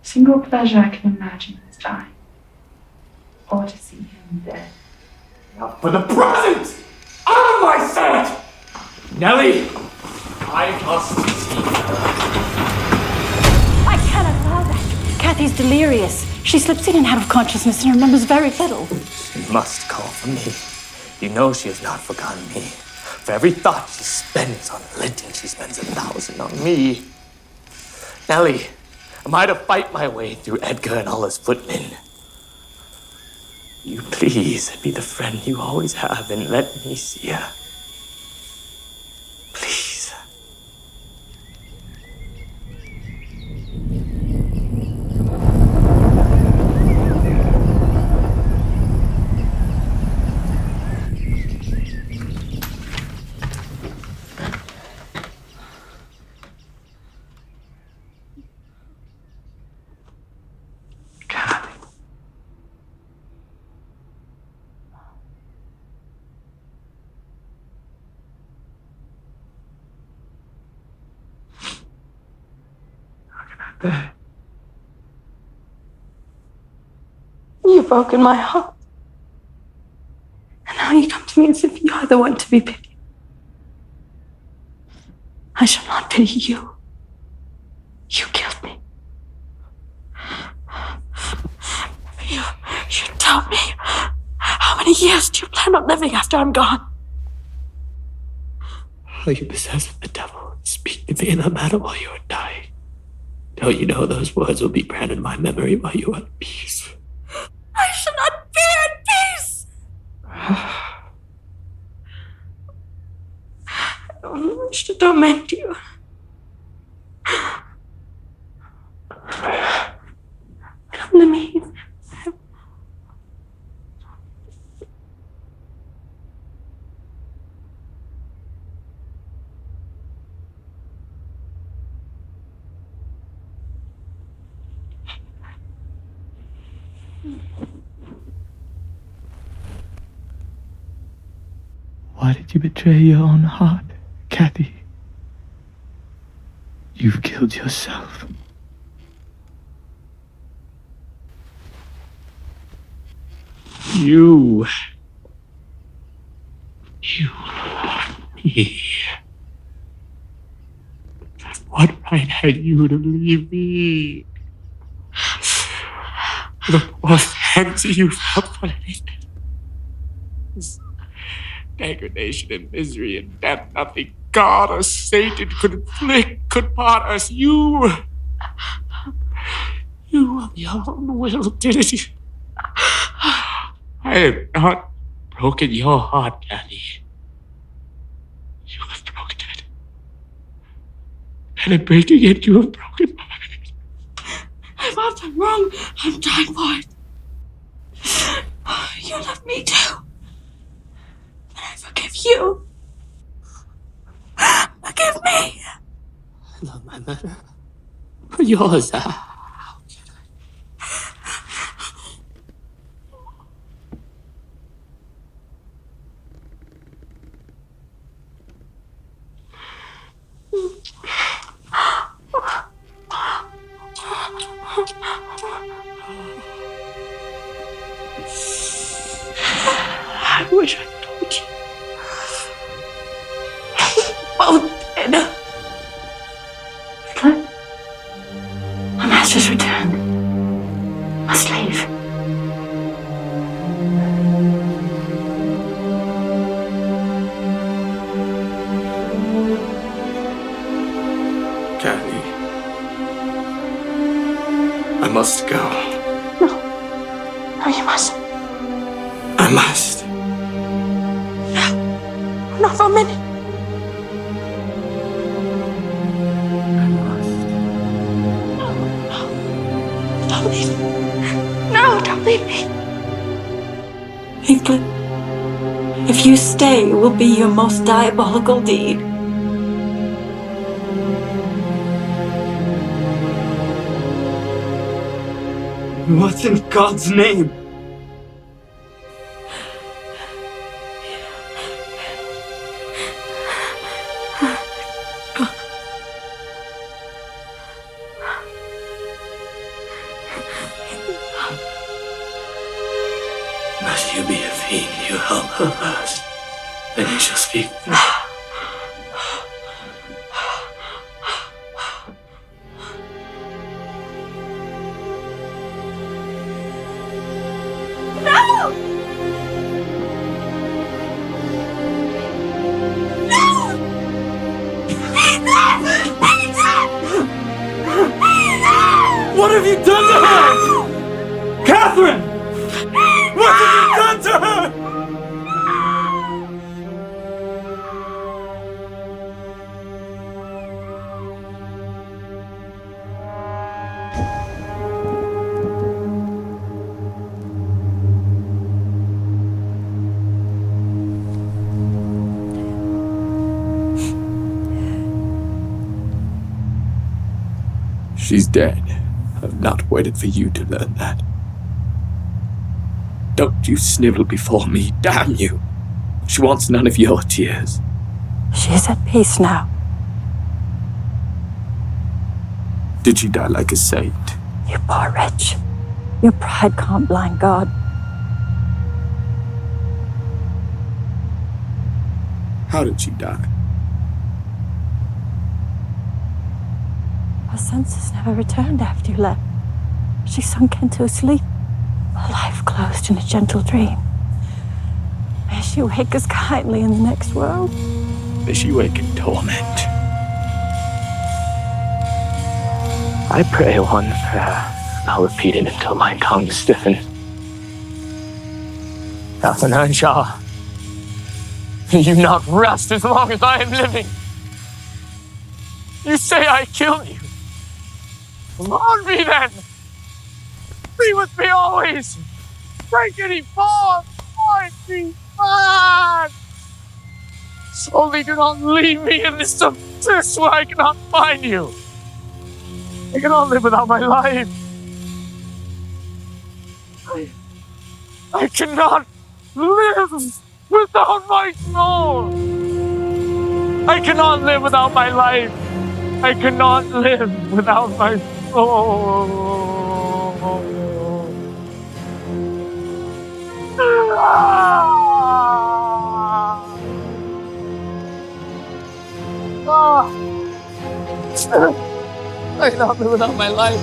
Single pleasure I can imagine is dying. Or to see him dead. Not for the present! Out of my sight! Nellie, I must see her. I cannot allow that. Cathy's delirious. She slips in and out of consciousness and remembers very little. She must call for me. You know she has not forgotten me. For every thought she spends on Linton, she spends 1,000 on me. Nellie, am I to fight my way through Edgar and all his footmen? You please be the friend you always have and let me see her. Please. You've broken my heart. And now you come to me as if you are the one to be pitied. I shall not pity you. You killed me. You tell me, how many years do you plan on living after I'm gone? Are you possessed with the devil? Speak to me in that matter while you are dying. Don't you know those words will be branded in my memory while you are at peace? I shall not be at peace! I don't wish to torment you. Come to me. Why did you betray your own heart, Cathy? You've killed yourself. You. Me. What right had you to leave me? The worst hands you felt for anything. Degradation and misery and death, nothing God or Satan could inflict, could part us. You of your own will did it. I have not broken your heart, Cathy. You have broken it. And in breaking it, you have broken mine. If I've done wrong, I'm dying for it. You love me too. I forgive you. Forgive me. I love my mother. For yours, how can I? I wish I told you. Both dead. Heathcliff, my master's returned. Must leave. Cathy, I must go. No, you mustn't. I must. No, not for a minute. Don't leave me. No, don't leave me. Heathcliff, if you stay, it will be your most diabolical deed. What in God's name? Must you be a fiend, you help her first, then you shall speak. What have you done to her? Catherine! What have you done to her? She's dead. I've not waited for you to learn that. Don't you snivel before me, damn you! She wants none of your tears. She's at peace now. Did she die like a saint? You poor wretch. Your pride can't blind God. How did she die? Her senses never returned after you left. She sunk into a sleep. Her life closed in a gentle dream. May she wake us kindly in the next world. May she wake in torment. I pray one prayer. I'll repeat it until my tongue stiffens. Captain Earnshaw, you not rest as long as I am living. You say I killed you. On me then. Be with me always. Break any bond. Find me back. Only do not leave me in this abyss where I cannot find you. I cannot live without my life. I cannot live without my soul. I cannot live without my life. I cannot live without my soul. I cannot live without my life.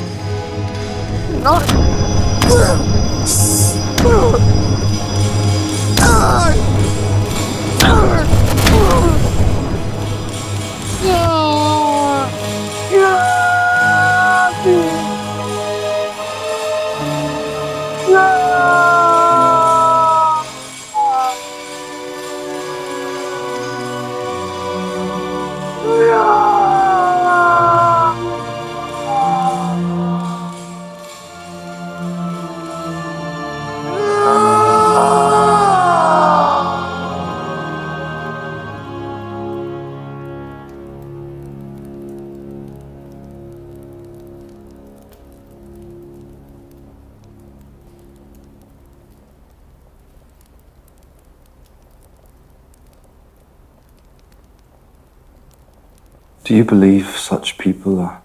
Do you believe such people are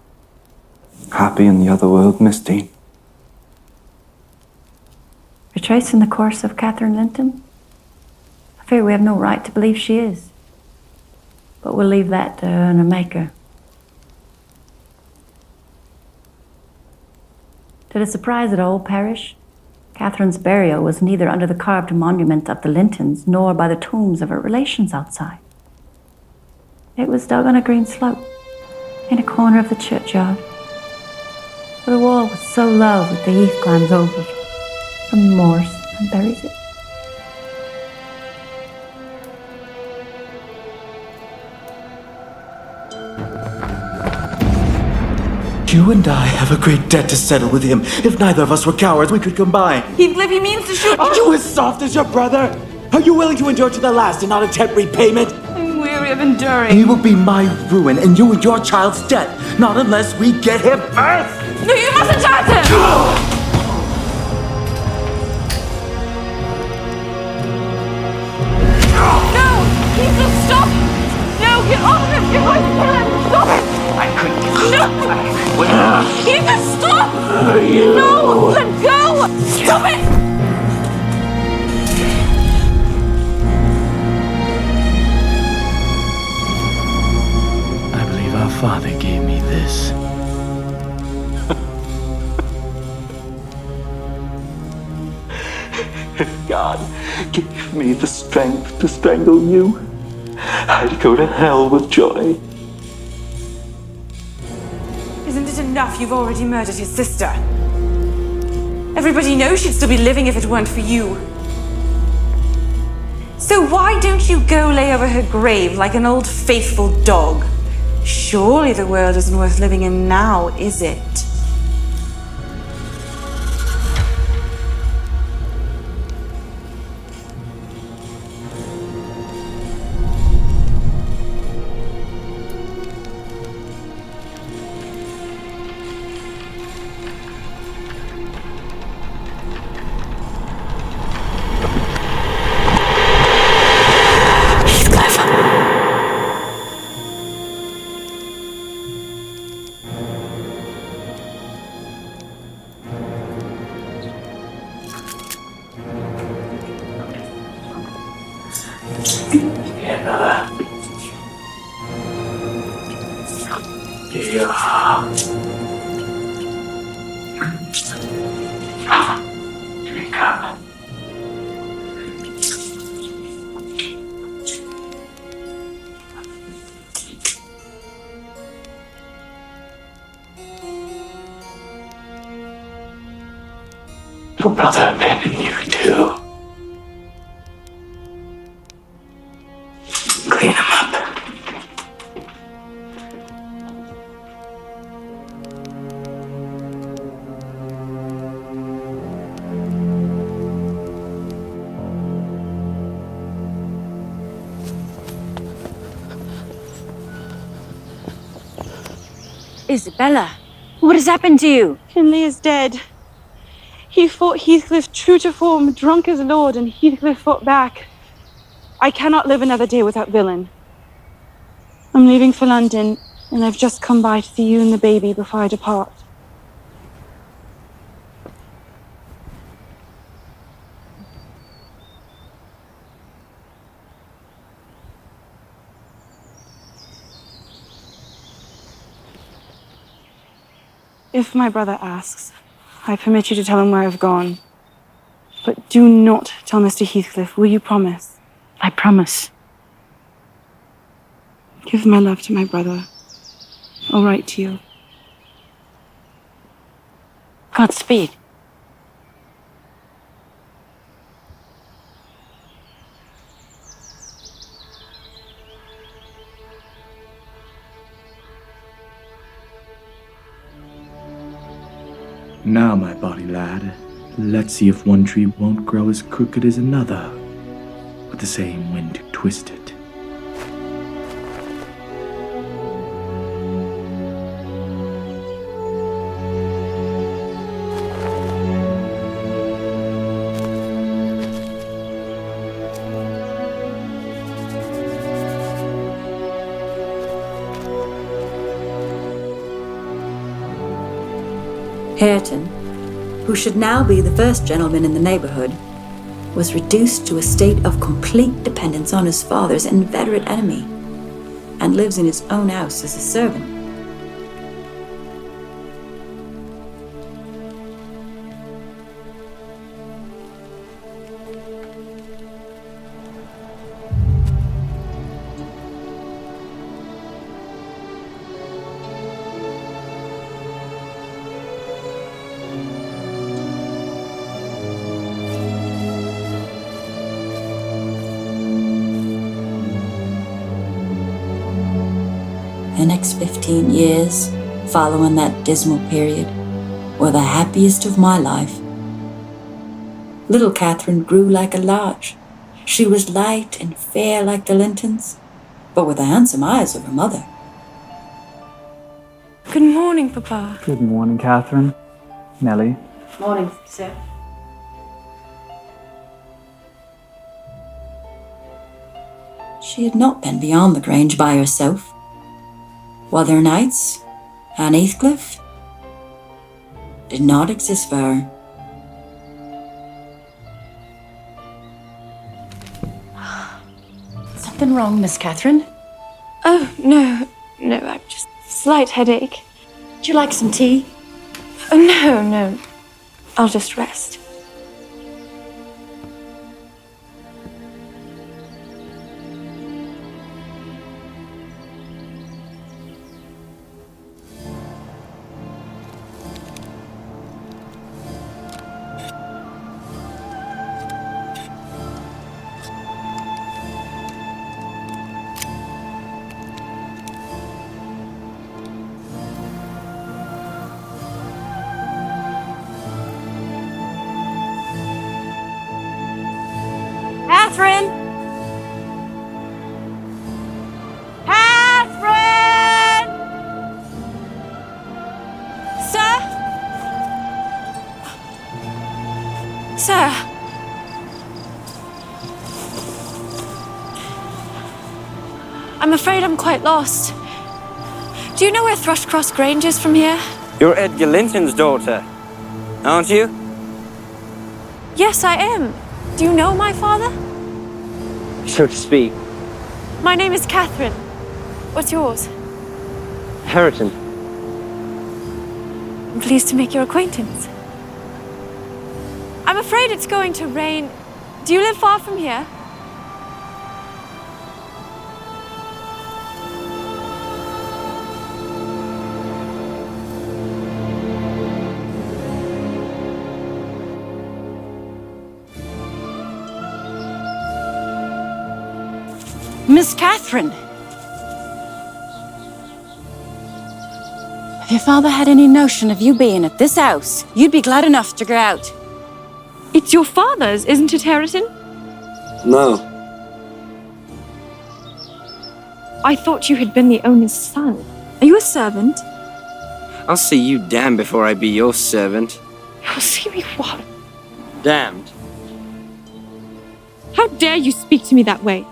happy in the other world, Miss Dean? Retracing the course of Catherine Linton? I fear we have no right to believe she is. But we'll leave that to her and her maker. To the surprise of the whole parish, Catherine's burial was neither under the carved monument of the Lintons nor by the tombs of her relations outside. It was dug on a green slope, in a corner of the churchyard. The wall was so low that the heath climbs over from the moors and buries it. You and I have a great debt to settle with him. If neither of us were cowards, we could combine. Heathcliff, he means to shoot. Are you as soft as your brother? Are you willing to endure to the last and not attempt repayment? I'm weary of enduring. He will be my ruin and you and your child's death. Not unless we get him first. No, you mustn't touch him! No! Heathcliff, stop! No, get off him! You're going to kill him! Stop it! I couldn't. No! Heathcliff, stop! No! Let go! Stop it! Our father gave me this. If God gave me the strength to strangle you, I'd go to hell with joy. Isn't it enough you've already murdered his sister? Everybody knows she'd still be living if it weren't for you. So why don't you go lay over her grave like an old faithful dog? Surely the world isn't worth living in now, is it? Yeah, brother. Yeah. Drink up. Your brother abandoned you too. Clean him up. Isabella, what has happened to you? Hindley is dead. He fought Heathcliff true to form, drunk as lord, and Heathcliff fought back. I cannot live another day without villain. I'm leaving for London, and I've just come by to see you and the baby before I depart. If my brother asks, I permit you to tell him where I've gone. But do not tell Mr. Heathcliff, will you promise? I promise. Give my love to my brother. I'll write to you. Godspeed. Now, my body lad, let's see if one tree won't grow as crooked as another, with the same wind to twist it. Hareton, who should now be the first gentleman in the neighborhood, was reduced to a state of complete dependence on his father's inveterate enemy, and lives in his own house as a servant. The next 15 years, following that dismal period, were the happiest of my life. Little Catherine grew like a larch. She was light and fair like the Lintons, but with the handsome eyes of her mother. Good morning, Papa. Good morning, Catherine. Nellie. Morning, sir. She had not been beyond the Grange by herself. Wuthering Heights and Heathcliff did not exist for her. Something wrong, Miss Catherine? Oh, no, I'm just slight headache. Would you like some tea? Oh, no. I'll just rest. Catherine! Catherine! Sir? Sir? I'm afraid I'm quite lost. Do you know where Thrushcross Grange is from here? You're Edgar Linton's daughter, aren't you? Yes, I am. Do you know my father? So to speak. My name is Catherine. What's yours? Harriton. I'm pleased to make your acquaintance. I'm afraid it's going to rain. Do you live far from here? Miss Catherine! If your father had any notion of you being at this house, you'd be glad enough to go out. It's your father's, isn't it, Harriton? No. I thought you had been the owner's son. Are you a servant? I'll see you damned before I be your servant. You'll see me what? Damned. How dare you speak to me that way?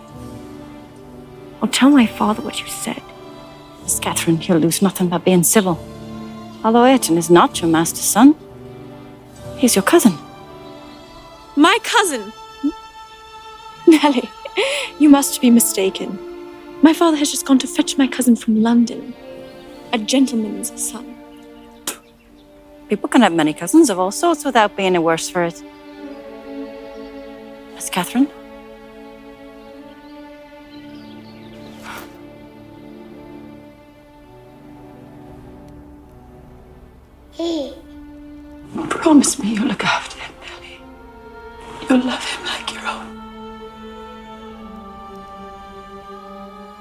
I'll tell my father what you said. Miss Catherine, you'll lose nothing by being civil. Although Ayrton is not your master's son, he's your cousin. My cousin? Nellie, you must be mistaken. My father has just gone to fetch my cousin from London. A gentleman's son. People can have many cousins of all sorts without being the worse for it. Miss Catherine? Promise me you'll look after him, Nellie. You'll love him like your own.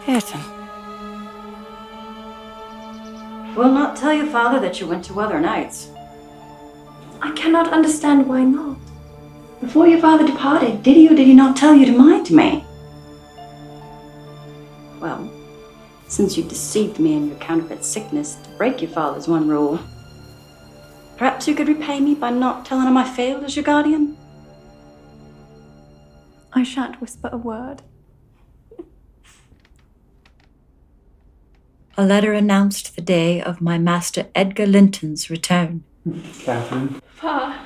Ayrton. Will not tell your father that you went to Wuthering Heights. I cannot understand why not. Before your father departed, did he or did he not tell you to mind me? Well, since you deceived me in your counterfeit sickness to break your father's one rule, perhaps you could repay me by not telling him I failed as your guardian? I shan't whisper a word. A letter announced the day of my master Edgar Linton's return. Catherine. Pa.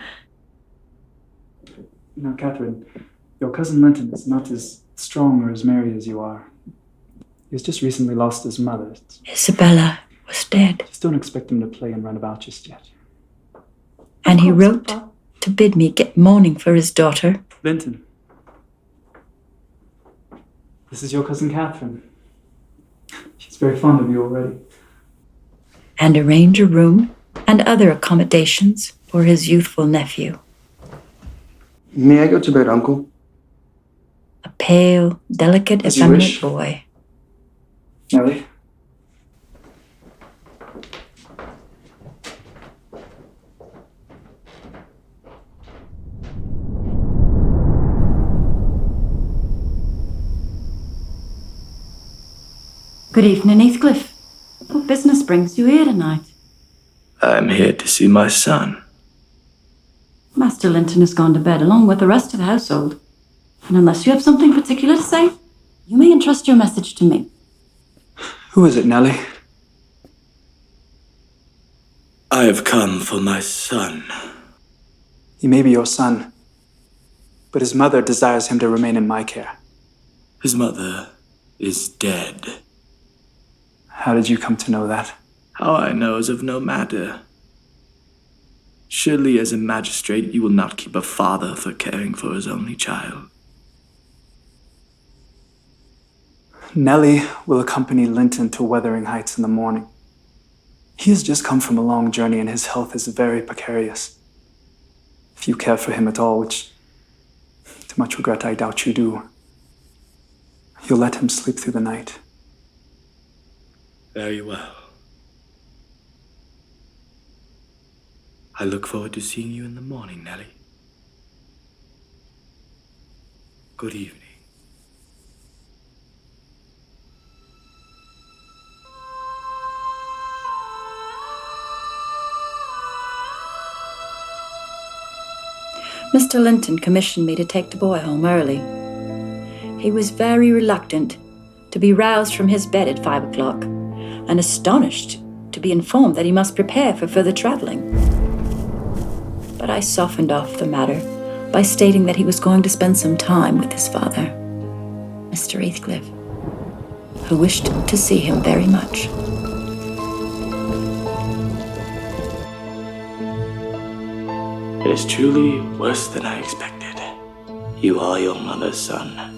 No, Catherine, your cousin Linton is not as strong or as merry as you are. He's just recently lost his mother. Isabella was dead. Just don't expect him to play and run about just yet. And he wrote to bid me get mourning for his daughter. Linton. This is your cousin Catherine. She's very fond of you already. And arrange a room and other accommodations for his youthful nephew. May I go to bed, Uncle? A pale, delicate, As you effeminate wish. boy. Nellie? Good evening, Heathcliff. What business brings you here tonight? I'm here to see my son. Master Linton has gone to bed along with the rest of the household. And unless you have something particular to say, you may entrust your message to me. Who is it, Nellie? I have come for my son. He may be your son, but his mother desires him to remain in my care. His mother is dead. How did you come to know that? How I know is of no matter. Surely as a magistrate you will not keep a father for caring for his only child. Nellie will accompany Linton to Wuthering Heights in the morning. He has just come from a long journey and his health is very precarious. If you care for him at all, which, to much regret, I doubt you do, you'll let him sleep through the night. Very well. I look forward to seeing you in the morning, Nellie. Good evening. Mr. Linton commissioned me to take the boy home early. He was very reluctant to be roused from his bed at 5 o'clock and astonished to be informed that he must prepare for further traveling. But I softened off the matter by stating that he was going to spend some time with his father, Mr. Heathcliff. who wished to see him very much. It is truly worse than I expected. You are your mother's son.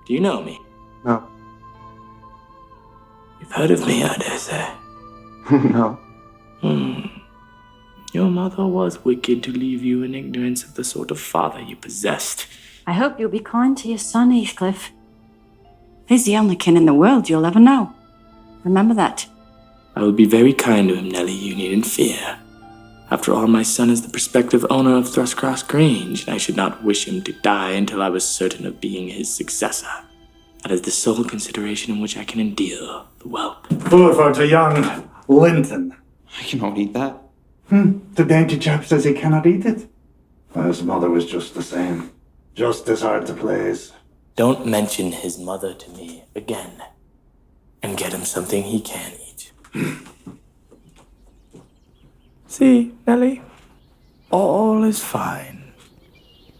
Do you know me? No. You've heard of me, I dare say. No. Your mother was wicked to leave you in ignorance of the sort of father you possessed. I hope you'll be kind to your son, Heathcliff. He's the only kin in the world you'll ever know. Remember that. I will be very kind to him, Nellie, you needn't fear. After all, my son is the prospective owner of Thrushcross Grange, and I should not wish him to die until I was certain of being his successor. That is the sole consideration in which I can endear the whelp. Over to young Linton. I cannot eat that. The dainty chap says he cannot eat it. His mother was just the same. Just as hard to please. Don't mention his mother to me again, and get him something he can eat. See, Nellie? All is fine.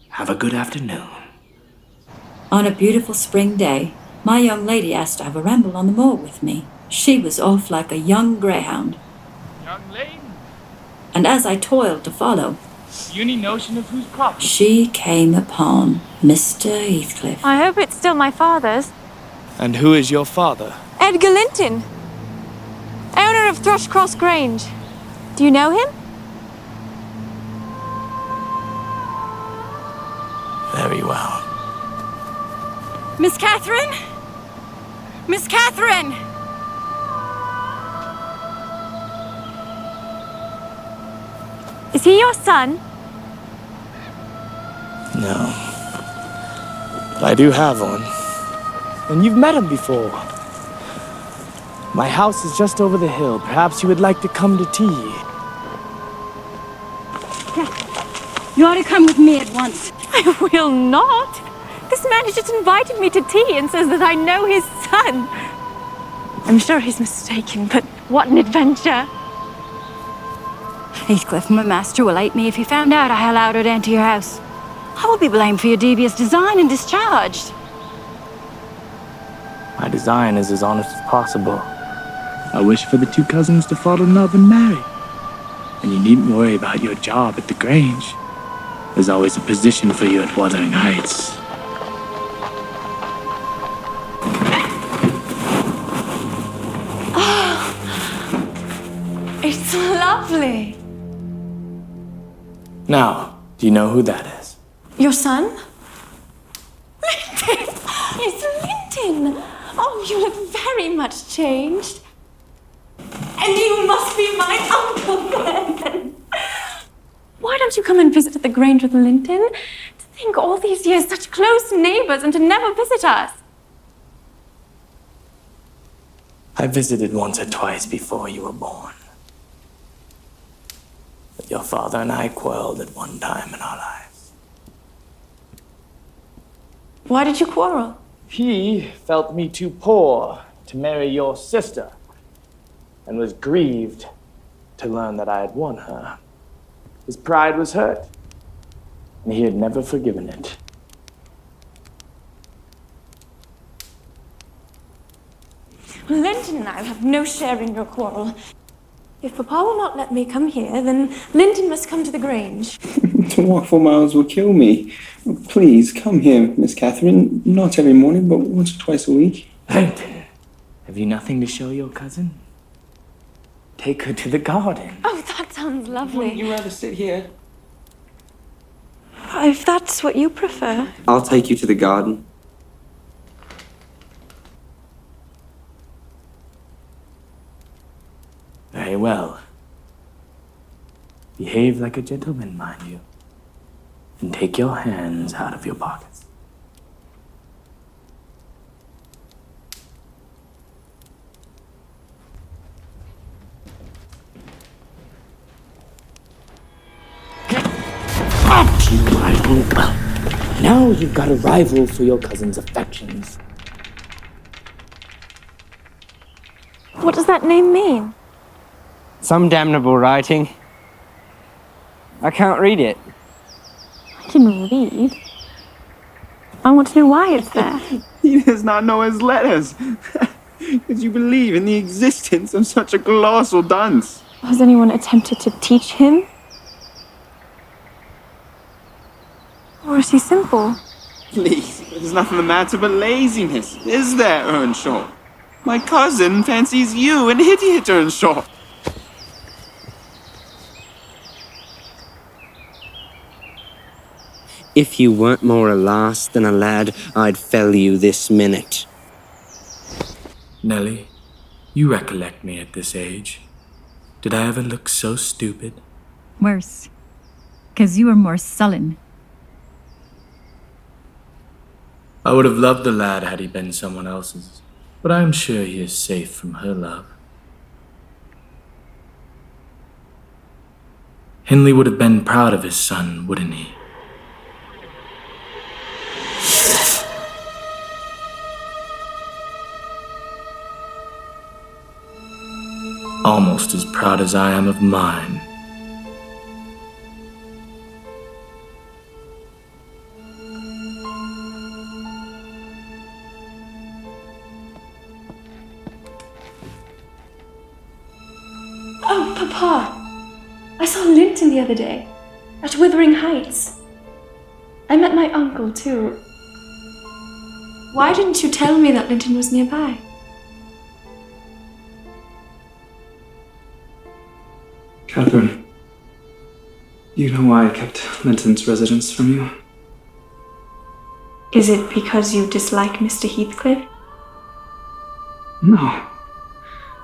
Have a good afternoon. On a beautiful spring day, my young lady asked to have a ramble on the moor with me. She was off like a young greyhound. Young lady, And as I toiled to follow, you any notion of whose property? she came upon Mr. Heathcliff. I hope it's still my father's. And who is your father? Edgar Linton, owner of Thrushcross Grange. Do you know him? Very well. Miss Catherine? Miss Catherine! Is he your son? No. But I do have one. And you've met him before. My house is just over the hill. Perhaps you would like to come to tea. You ought to come with me at once. I will not. This man has just invited me to tea and says that I know his son. I'm sure he's mistaken, but what an adventure. Heathcliff, my master, will hate me if he found out I allowed her to enter your house. I will be blamed for your devious design and discharged. My design is as honest as possible. I wish for the two cousins to fall in love and marry. And you needn't worry about your job at the Grange. There's always a position for you at Wuthering Heights. It's lovely. Now, do you know who that is? Your son? Linton! It's Linton! Oh, you look very much changed. And you must be my uncle then. Why don't you come and visit at the Grange with Linton? To think all these years such close neighbors and to never visit us. I visited once or twice before you were born. But your father and I quarreled at one time in our lives. Why did you quarrel? He felt me too poor to marry your sister, and was grieved to learn that I had won her. His pride was hurt, and he had never forgiven it. Linton and I will have no share in your quarrel. If Papa will not let me come here, then Linton must come to the Grange. To walk 4 miles will kill me. Please, come here, Miss Catherine. Not every morning, but once or twice a week. Linton, have you nothing to show your cousin? Take her to the garden. Oh, that sounds lovely. Wouldn't you rather sit here? If that's what you prefer. I'll take you to the garden. Very well. Behave like a gentleman, mind you. And take your hands out of your pockets. Up you, my uncle. Now you've got a rival for your cousin's affections. What does that name mean? Some damnable writing. I can't read it. can read. I want to know why it's there. He does not know his letters. Did you believe in the existence of such a colossal dunce? Has anyone attempted to teach him? Or is he simple? Please, there's nothing the matter but laziness, is there, Earnshaw? My cousin fancies you an idiot, Earnshaw. If you weren't more a lass than a lad, I'd fell you this minute. Nellie, you recollect me at this age. Did I ever look so stupid? Worse, 'cause you were more sullen. I would have loved the lad had he been someone else's, but I am sure he is safe from her love. Hindley would have been proud of his son, wouldn't he? Almost as proud as I am of mine. Oh, Papa! I saw Linton the other day, at Wuthering Heights. I met my uncle, too. Why didn't you tell me that Linton was nearby? Catherine, you know why I kept Linton's residence from you? Is it because you dislike Mr. Heathcliff? No,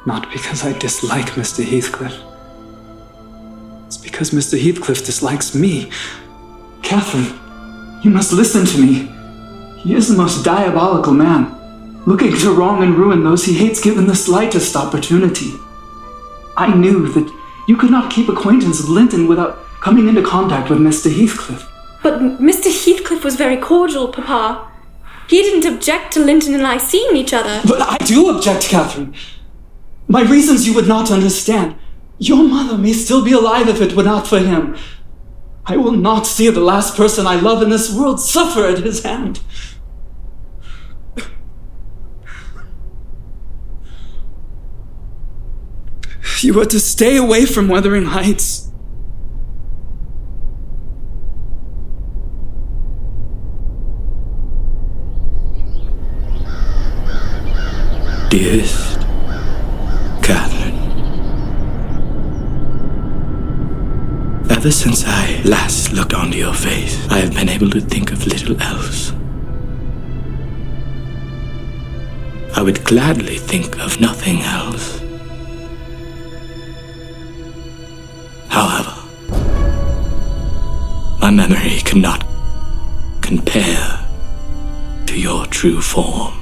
not because I dislike Mr. Heathcliff. It's because Mr. Heathcliff dislikes me. Catherine, you must listen to me. He is the most diabolical man, looking to wrong and ruin those he hates given the slightest opportunity. I knew that you could not keep acquaintance with Linton without coming into contact with Mr. Heathcliff. But Mr. Heathcliff was very cordial, Papa. He didn't object to Linton and I seeing each other. But I do object, Catherine. My reasons you would not understand. Your mother may still be alive if it were not for him. I will not see the last person I love in this world suffer at his hand. You are to stay away from Wuthering Heights. Dearest Catherine, ever since I last looked onto your face, I have been able to think of little else. I would gladly think of nothing else. However, my memory cannot compare to your true form.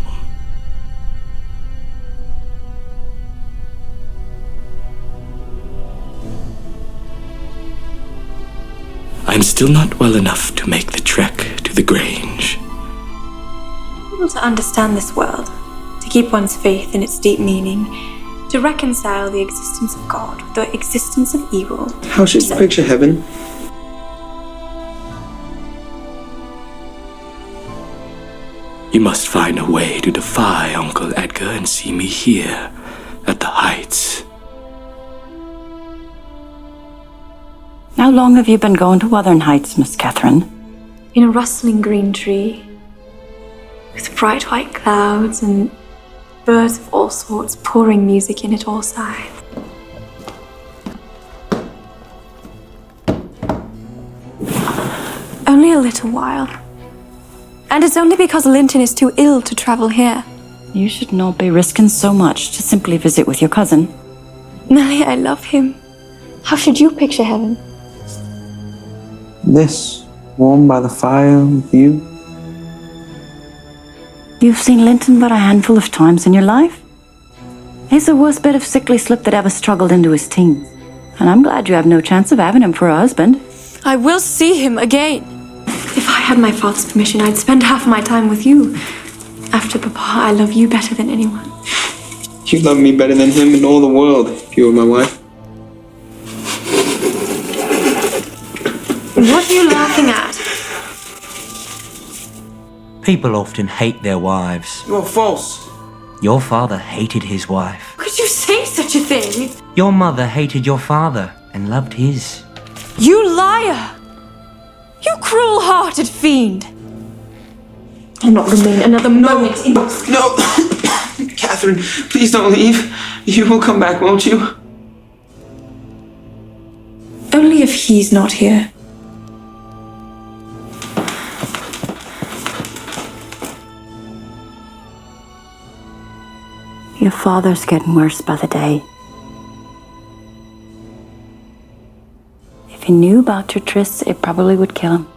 I am still not well enough to make the trek to the Grange. Able to understand this world, to keep one's faith in its deep meaning, to reconcile the existence of God with the existence of evil. How should you picture heaven? You must find a way to defy Uncle Edgar and see me here at the Heights. How long have you been going to Wuthering Heights, Miss Catherine? In a rustling green tree, with bright white clouds and birds of all sorts pouring music in at all sides. Only a little while. And it's only because Linton is too ill to travel here. You should not be risking so much to simply visit with your cousin. Nellie, I love him. How should you picture heaven? This, warm by the fire with you. You've seen Linton but a handful of times in your life. He's the worst bit of sickly slip that ever struggled into his teens. And I'm glad you have no chance of having him for a husband. I will see him again. If I had my father's permission, I'd spend half my time with you. After Papa, I love you better than anyone. You love me better than him in all the world, if you were my wife. What are you laughing at? People often hate their wives. You're false. Your father hated his wife. Could you say such a thing? Your mother hated your father and loved his. You liar! You cruel-hearted fiend! I'll not remain another moment in... No! Catherine, please don't leave. You will come back, won't you? Only if he's not here. Your father's getting worse by the day. If he knew about your trysts, it probably would kill him.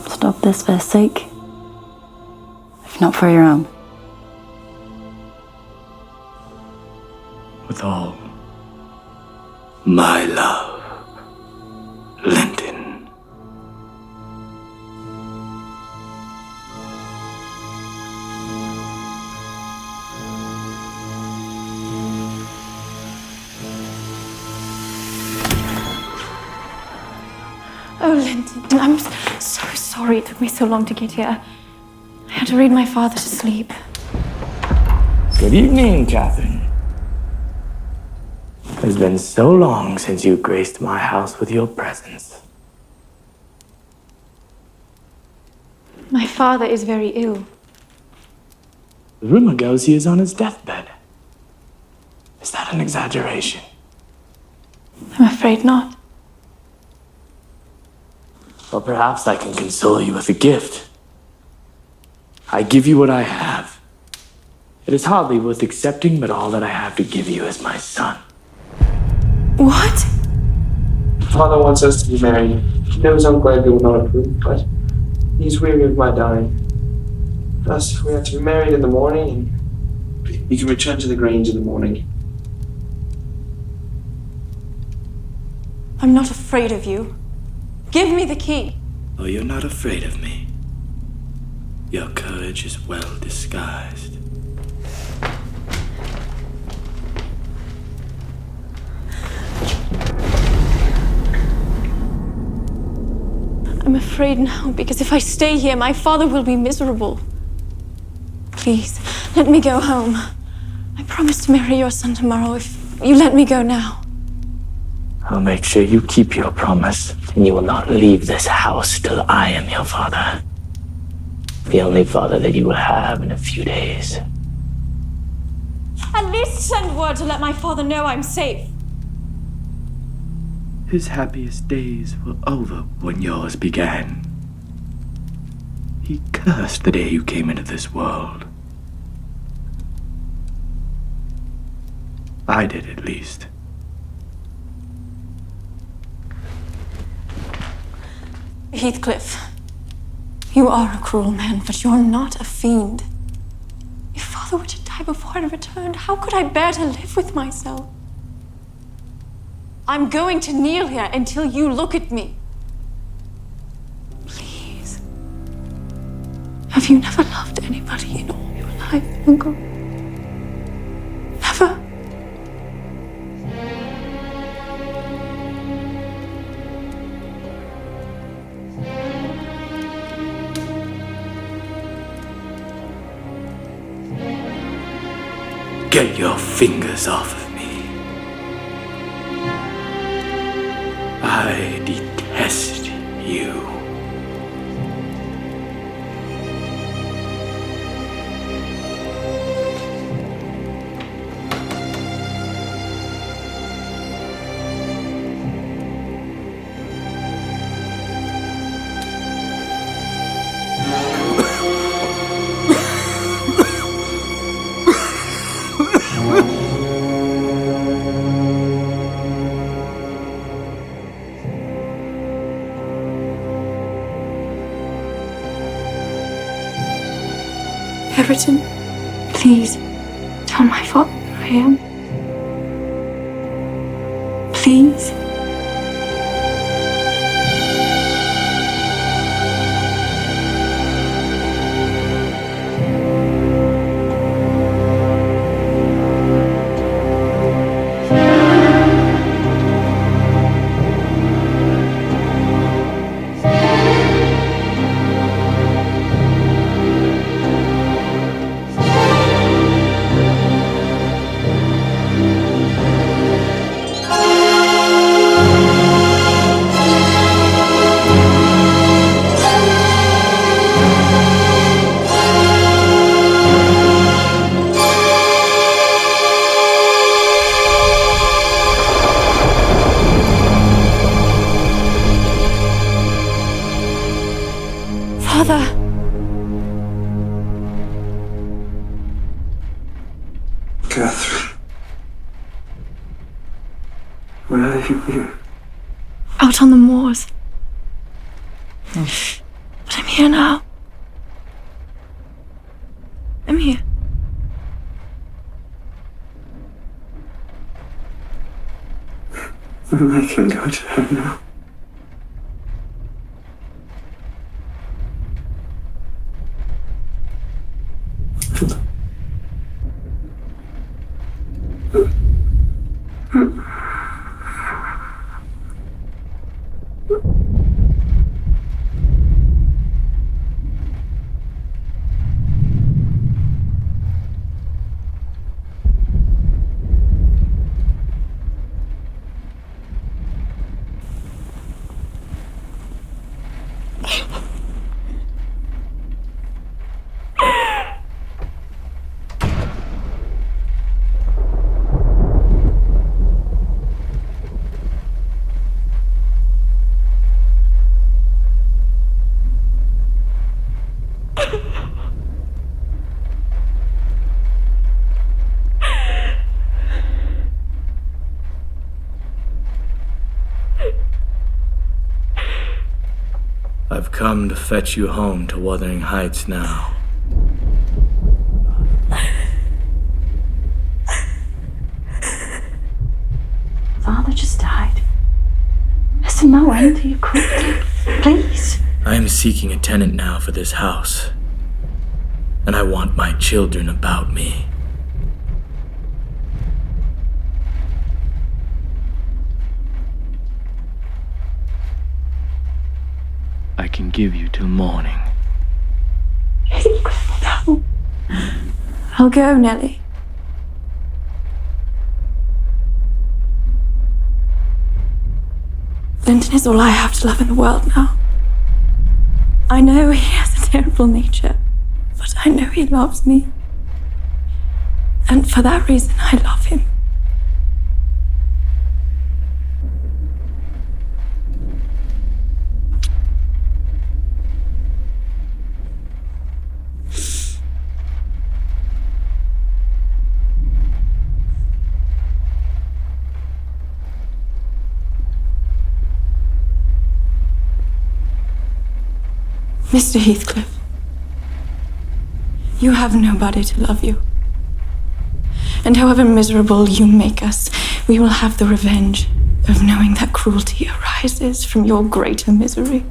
Stop this for his sake, if not for your own. With all my love, Linton. Oh, Linton, I'm so sorry it took me so long to get here. I had to read my father to sleep. Good evening, Catherine. It's been so long since you graced my house with your presence. My father is very ill. The rumor goes he is on his deathbed. Is that an exaggeration? I'm afraid not. Well, perhaps I can console you with a gift. I give you what I have. It is hardly worth accepting, but all that I have to give you is my son. What? Father wants us to be married. He knows I'm glad you will not approve, but he's weary of my dying. Thus, we have to be married in the morning, and you can return to the Grange in the morning. I'm not afraid of you. Give me the key. Oh, you're not afraid of me. Your courage is well disguised. I'm afraid now because if I stay here, my father will be miserable. Please, let me go home. I promise to marry your son tomorrow if you let me go now. I'll make sure you keep your promise, and you will not leave this house till I am your father. The only father that you will have in a few days. At least send word to let my father know I'm safe. His happiest days were over when yours began. He cursed the day you came into this world. I did, at least. Heathcliff, you are a cruel man, but you're not a fiend. If father were to die before I returned, how could I bear to live with myself? I'm going to kneel here until you look at me. Please. Have you never loved anybody in all your life, Uncle? Never? Get your fingers off of me. I detest you. Everton, please tell my father where I am. Please. Catherine. Where have you been? Out on the moors. But I'm here now. I'm here. I can go to her now. I've come to fetch you home to Wuthering Heights now. Father just died. Is there no end to your cruelty? Please. I am seeking a tenant now for this house. And I want my children about me. I can give you till morning. No. I'll go, Nellie. Linton is all I have to love in the world now. I know he has a terrible nature, but I know he loves me. And for that reason, I love him. Mr. Heathcliff, you have nobody to love you. And however miserable you make us, we will have the revenge of knowing that cruelty arises from your greater misery.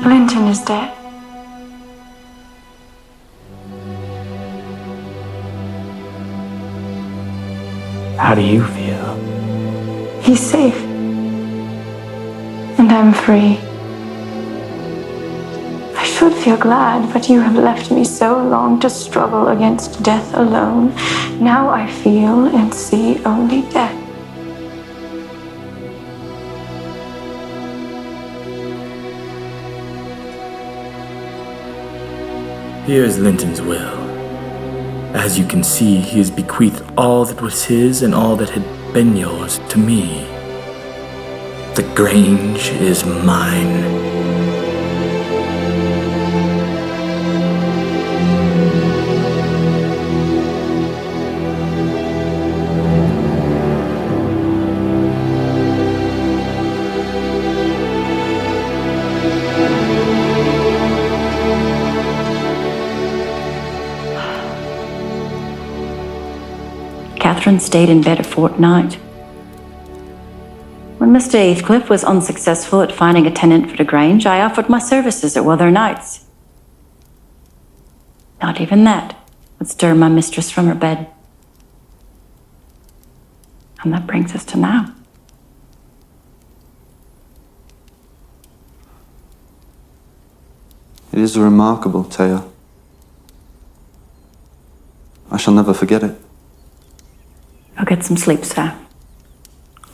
Linton is dead. How do you feel? He's safe. And I'm free. I should feel glad, but you have left me so long to struggle against death alone. Now I feel and see only death. Here is Linton's will. As you can see, he has bequeathed all that was his and all that had been yours to me. The Grange is mine. Catherine stayed in bed a fortnight. When Mr. Heathcliff was unsuccessful at finding a tenant for the Grange, I offered my services at Wuthering Heights. Not even that would stir my mistress from her bed. And that brings us to now. It is a remarkable tale. I shall never forget it. I'll get some sleep, sir.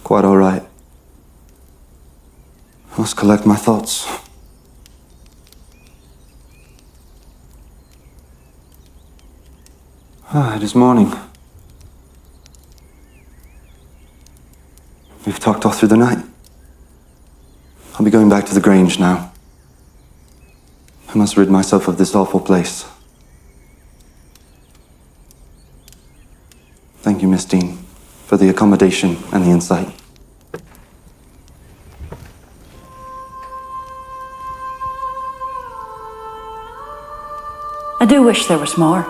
Quite all right. I must collect my thoughts. It is morning. We've talked all through the night. I'll be going back to the Grange now. I must rid myself of this awful place. Thank you, Miss Dean, for the accommodation and the insight. I do wish there was more.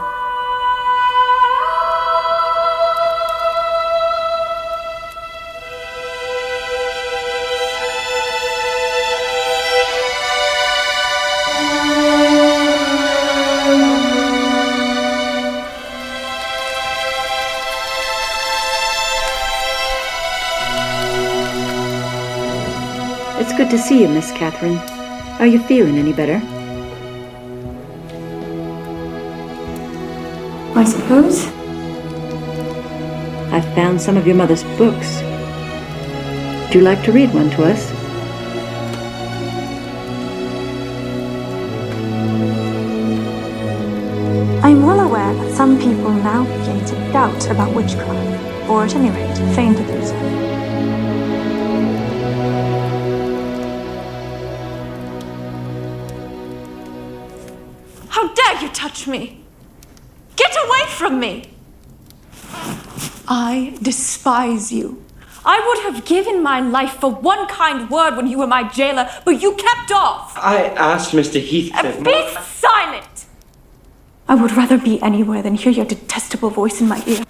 It's good to see you, Miss Catherine. Are you feeling any better? I suppose. I've found some of your mother's books. Would you like to read one to us? I'm well aware that some people now begin to doubt about witchcraft, or at any rate, feign to do so. How dare you touch me? Get away from me! I despise you. I would have given my life for one kind word when you were my jailer, but you kept off. I asked Mr. Heathcliff. Be silent! I would rather be anywhere than hear your detestable voice in my ear.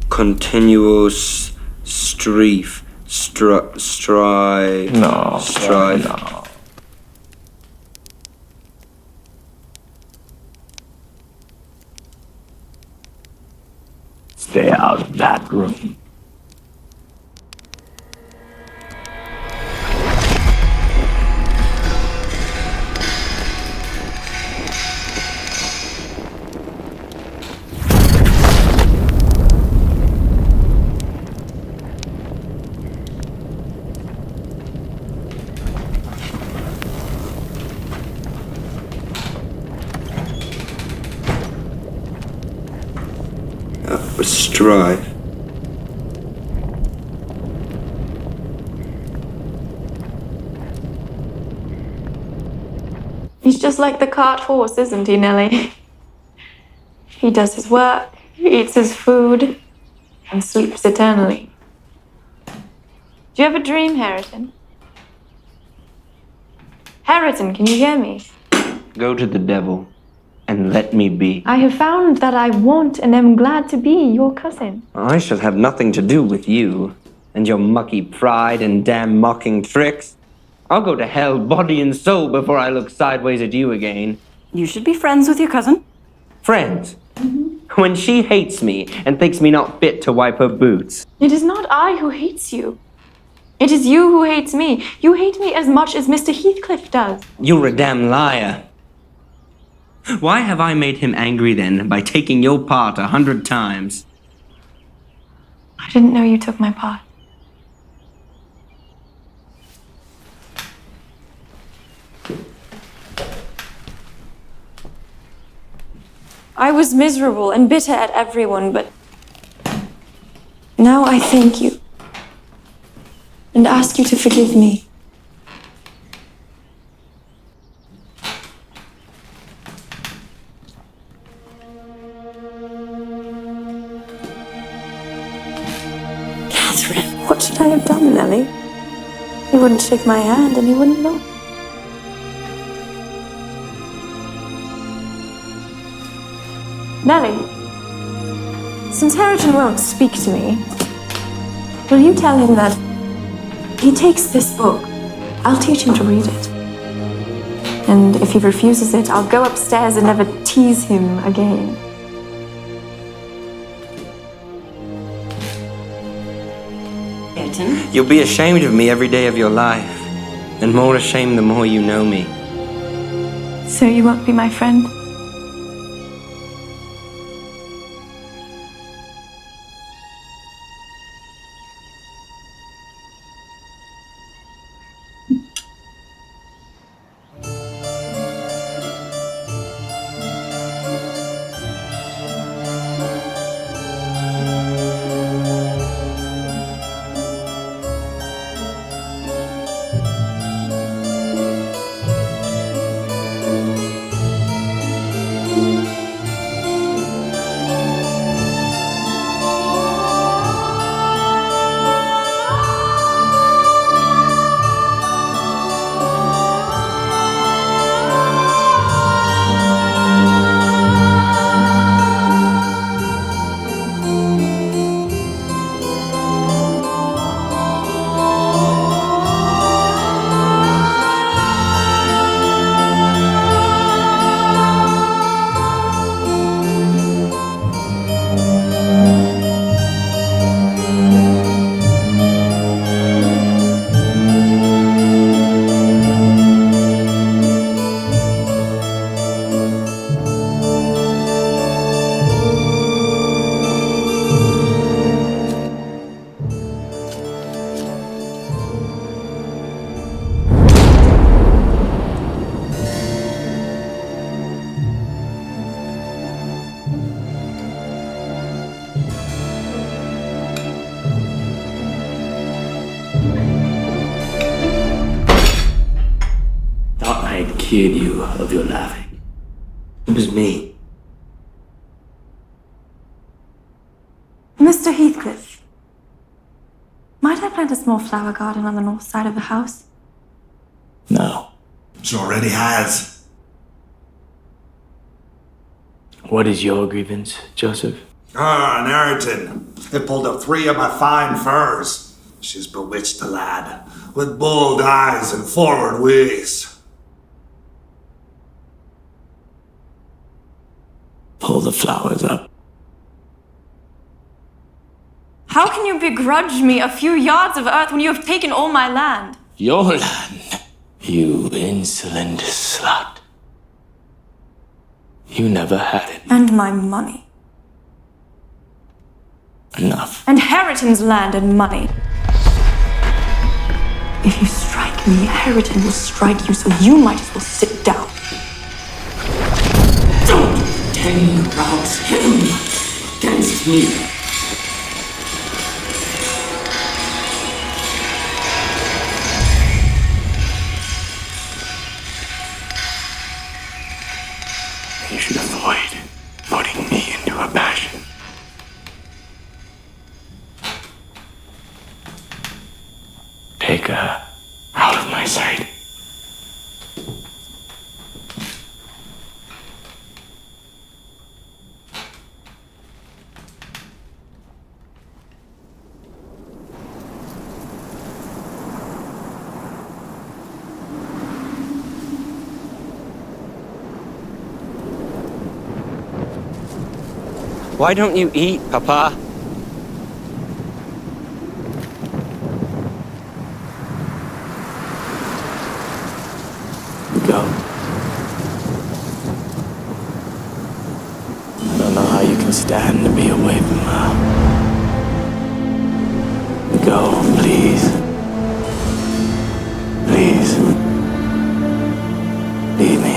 Continuous strife. No. Stay out of that room. Strive. He's just like the cart horse, isn't he, Nellie? He does his work, eats his food, and sleeps eternally. Do you have a dream, Harriton? Harriton, can you hear me? Go to the devil and let me be. I have found that I want and am glad to be your cousin. I shall have nothing to do with you and your mucky pride and damn mocking tricks. I'll go to hell body and soul before I look sideways at you again. You should be friends with your cousin. Friends? When she hates me and thinks me not fit to wipe her boots. It is not I who hates you. It is you who hates me. You hate me as much as Mr. Heathcliff does. You're a damn liar. Why have I made him angry then by taking your part 100 times? I didn't know you took my part. I was miserable and bitter at everyone, but now I thank you and ask you to forgive me. I have done, Nellie? He wouldn't shake my hand and he wouldn't look. Nellie, since Harrington won't speak to me, will you tell him that if he takes this book, I'll teach him to read it. And if he refuses it, I'll go upstairs and never tease him again. You'll be ashamed of me every day of your life, and more ashamed the more you know me. So you won't be my friend? Cured you of your laughing. It was me. Mr. Heathcliff, might I plant a small flower garden on the north side of the house? No. She already has. What is your grievance, Joseph? An Harrington. They pulled up 3 of my fine furs. She's bewitched the lad, with bold eyes and forward ways. Pull the flowers up. How can you begrudge me a few yards of earth when you have taken all my land? Your land, you insolent slut. You never had it. And my money. Enough. And Harrington's land and money. If you strike me, Harrington will strike you, so you might as well sit down. Don't rouse him against me. You should avoid putting me into a passion. Take her out of my sight. Why don't you eat, Papa? Go. I don't know how you can stand to be away from her. Go, please. Please. Leave me.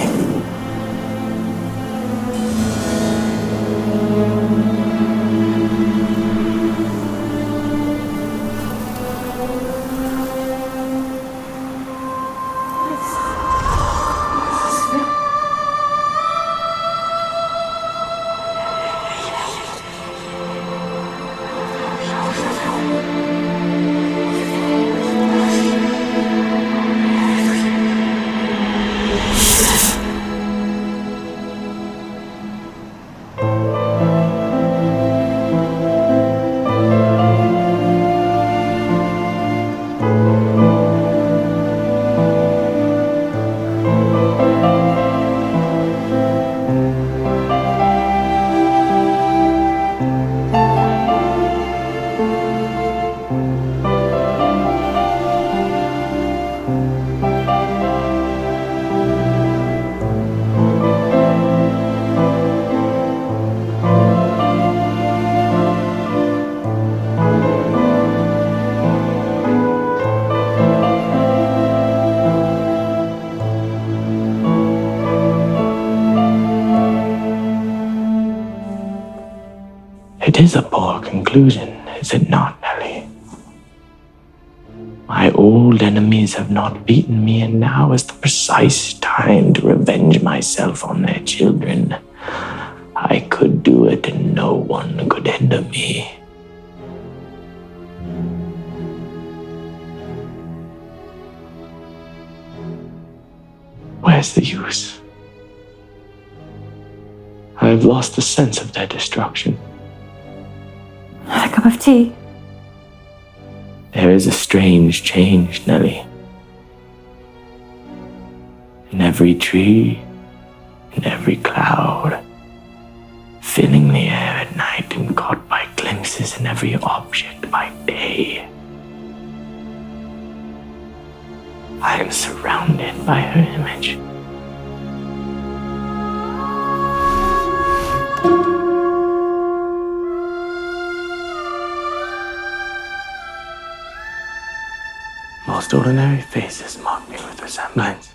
It is a poor conclusion, is it not, Nellie? My old enemies have not beaten me, and now is the precise time to revenge myself on their children. I could do it, and no one could hinder me. Where's the use? I have lost the sense of their destruction. Have a cup of tea? There is a strange change, Nellie. In every tree, in every cloud, filling the air at night and caught by glimpses in every object by day. I am surrounded by her image. Most ordinary faces mock me with resemblance.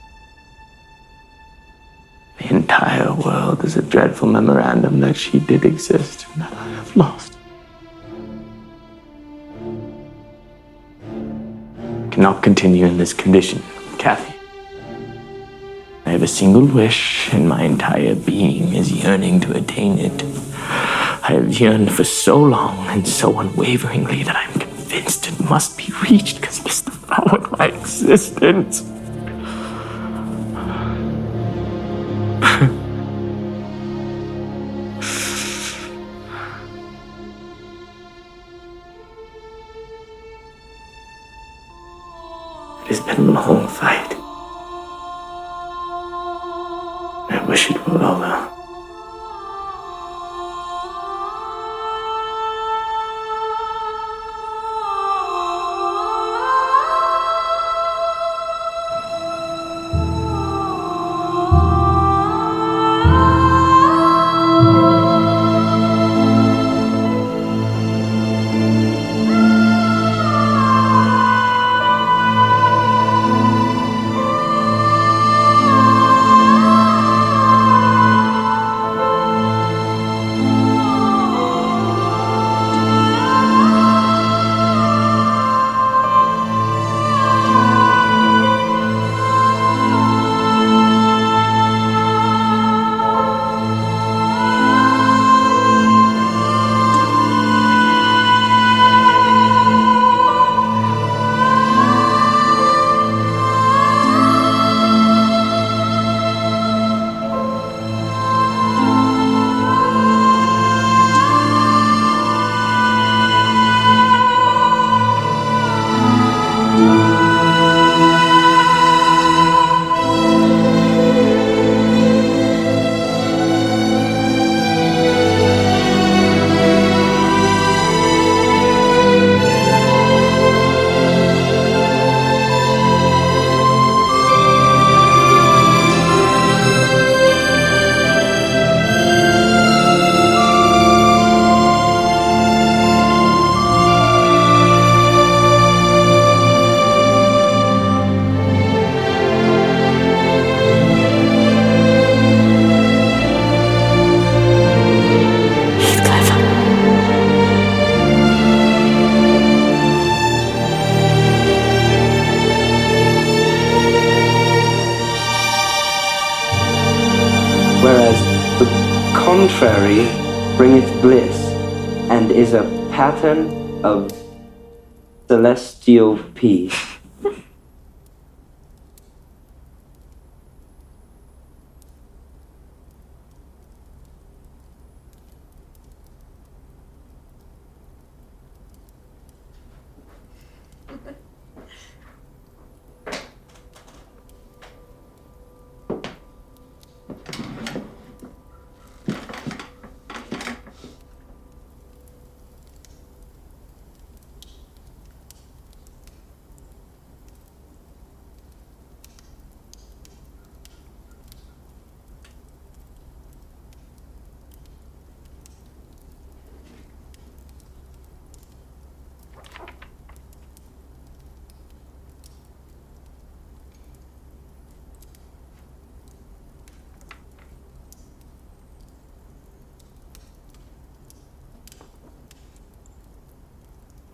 The entire world is a dreadful memorandum that she did exist and that I have lost. Cannot continue in this condition, Cathy. I have a single wish, and my entire being is yearning to attain it. I have yearned for so long and so unwaveringly that I am convinced it must be reached because it is the power of my existence. It has been a long fight. I wish it were over. Contrary bringeth bliss, and is a pattern of celestial peace.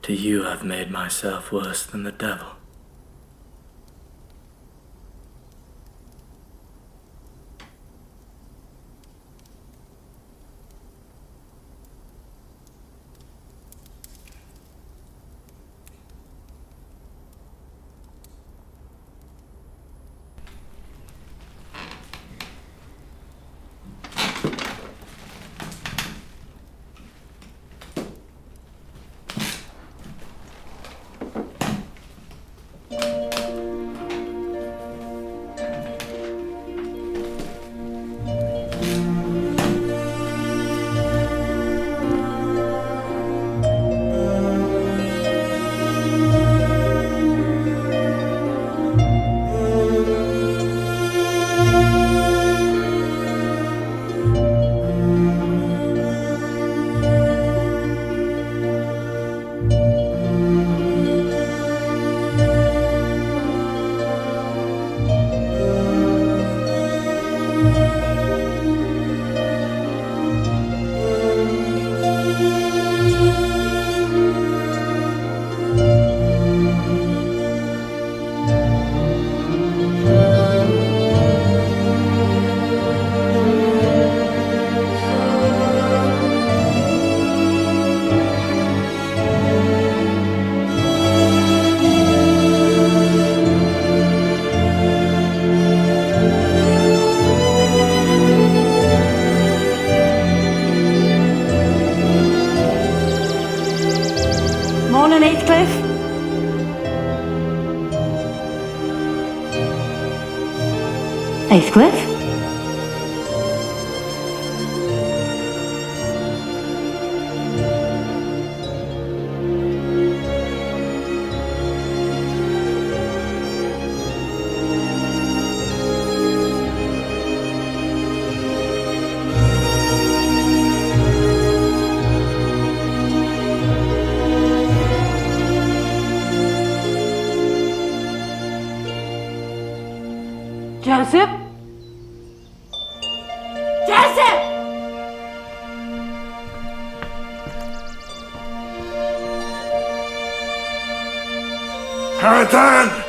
To you, I've made myself worse than the devil. Heathcliff? Heathcliff? Joseph? Joseph! Harrington!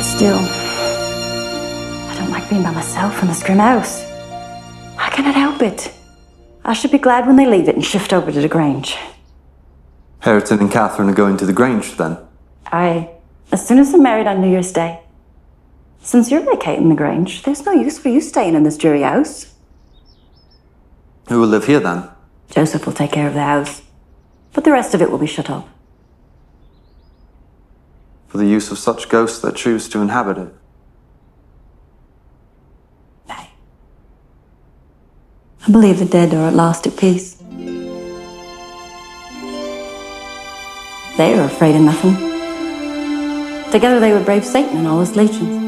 Still, I don't like being by myself in this grim house. How can I help it? I should be glad when they leave it and shift over to the Grange. Hareton and Catherine are going to the Grange, then? Aye, as soon as they're married on New Year's Day. Since you're vacating the Grange, there's no use for you staying in this dreary house. Who will live here, then? Joseph will take care of the house, but the rest of it will be shut up. For the use of such ghosts that choose to inhabit it? Aye. I believe the dead are at last at peace. They are afraid of nothing. Together they would brave Satan and all his legions.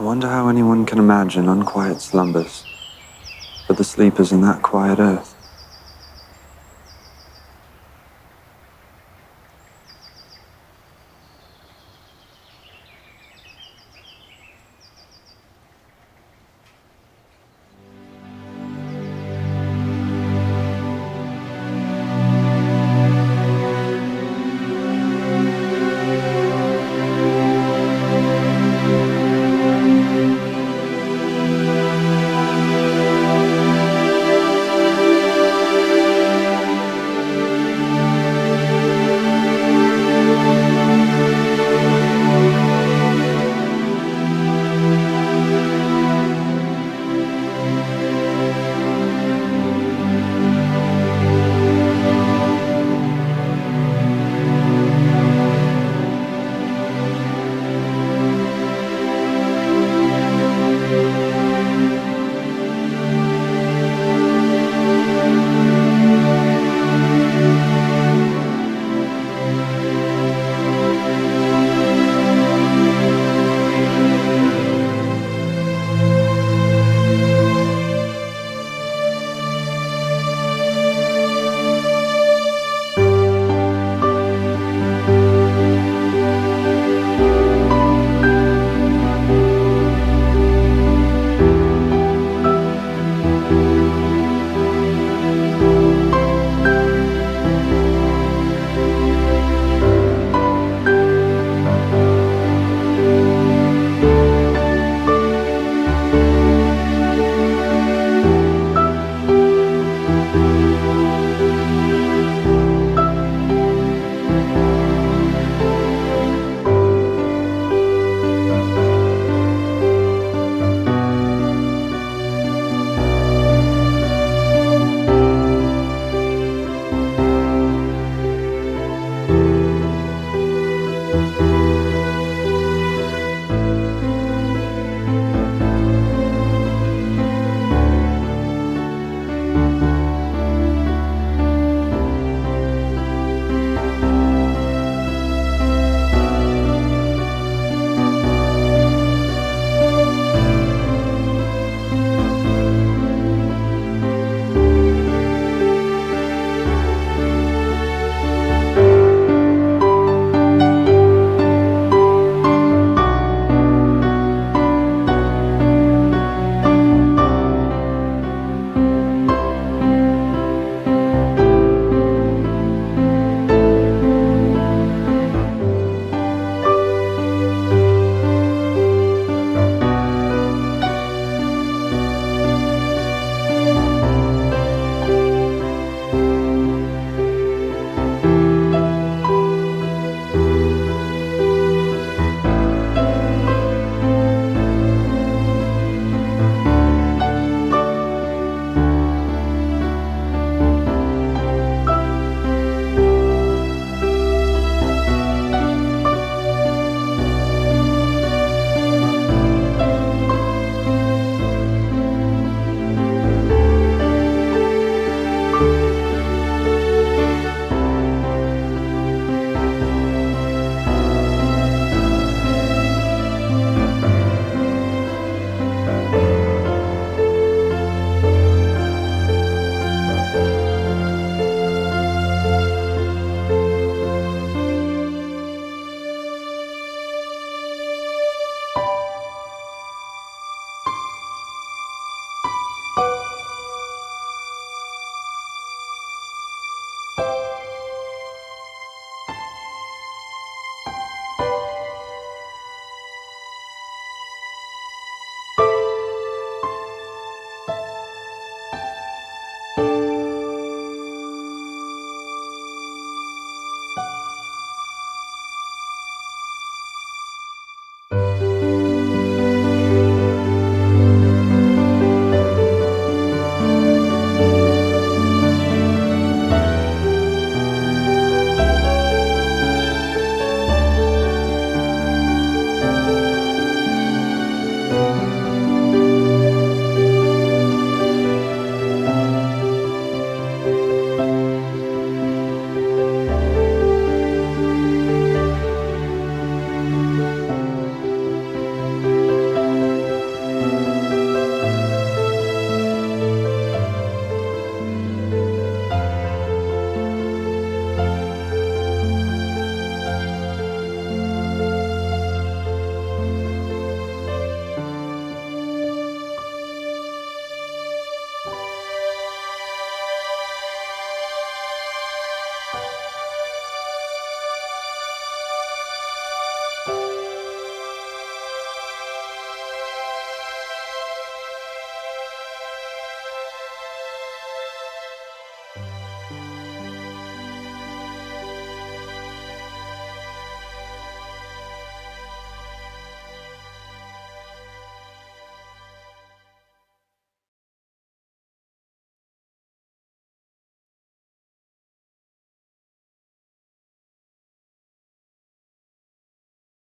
I wonder how anyone can imagine unquiet slumbers for the sleepers in that quiet earth.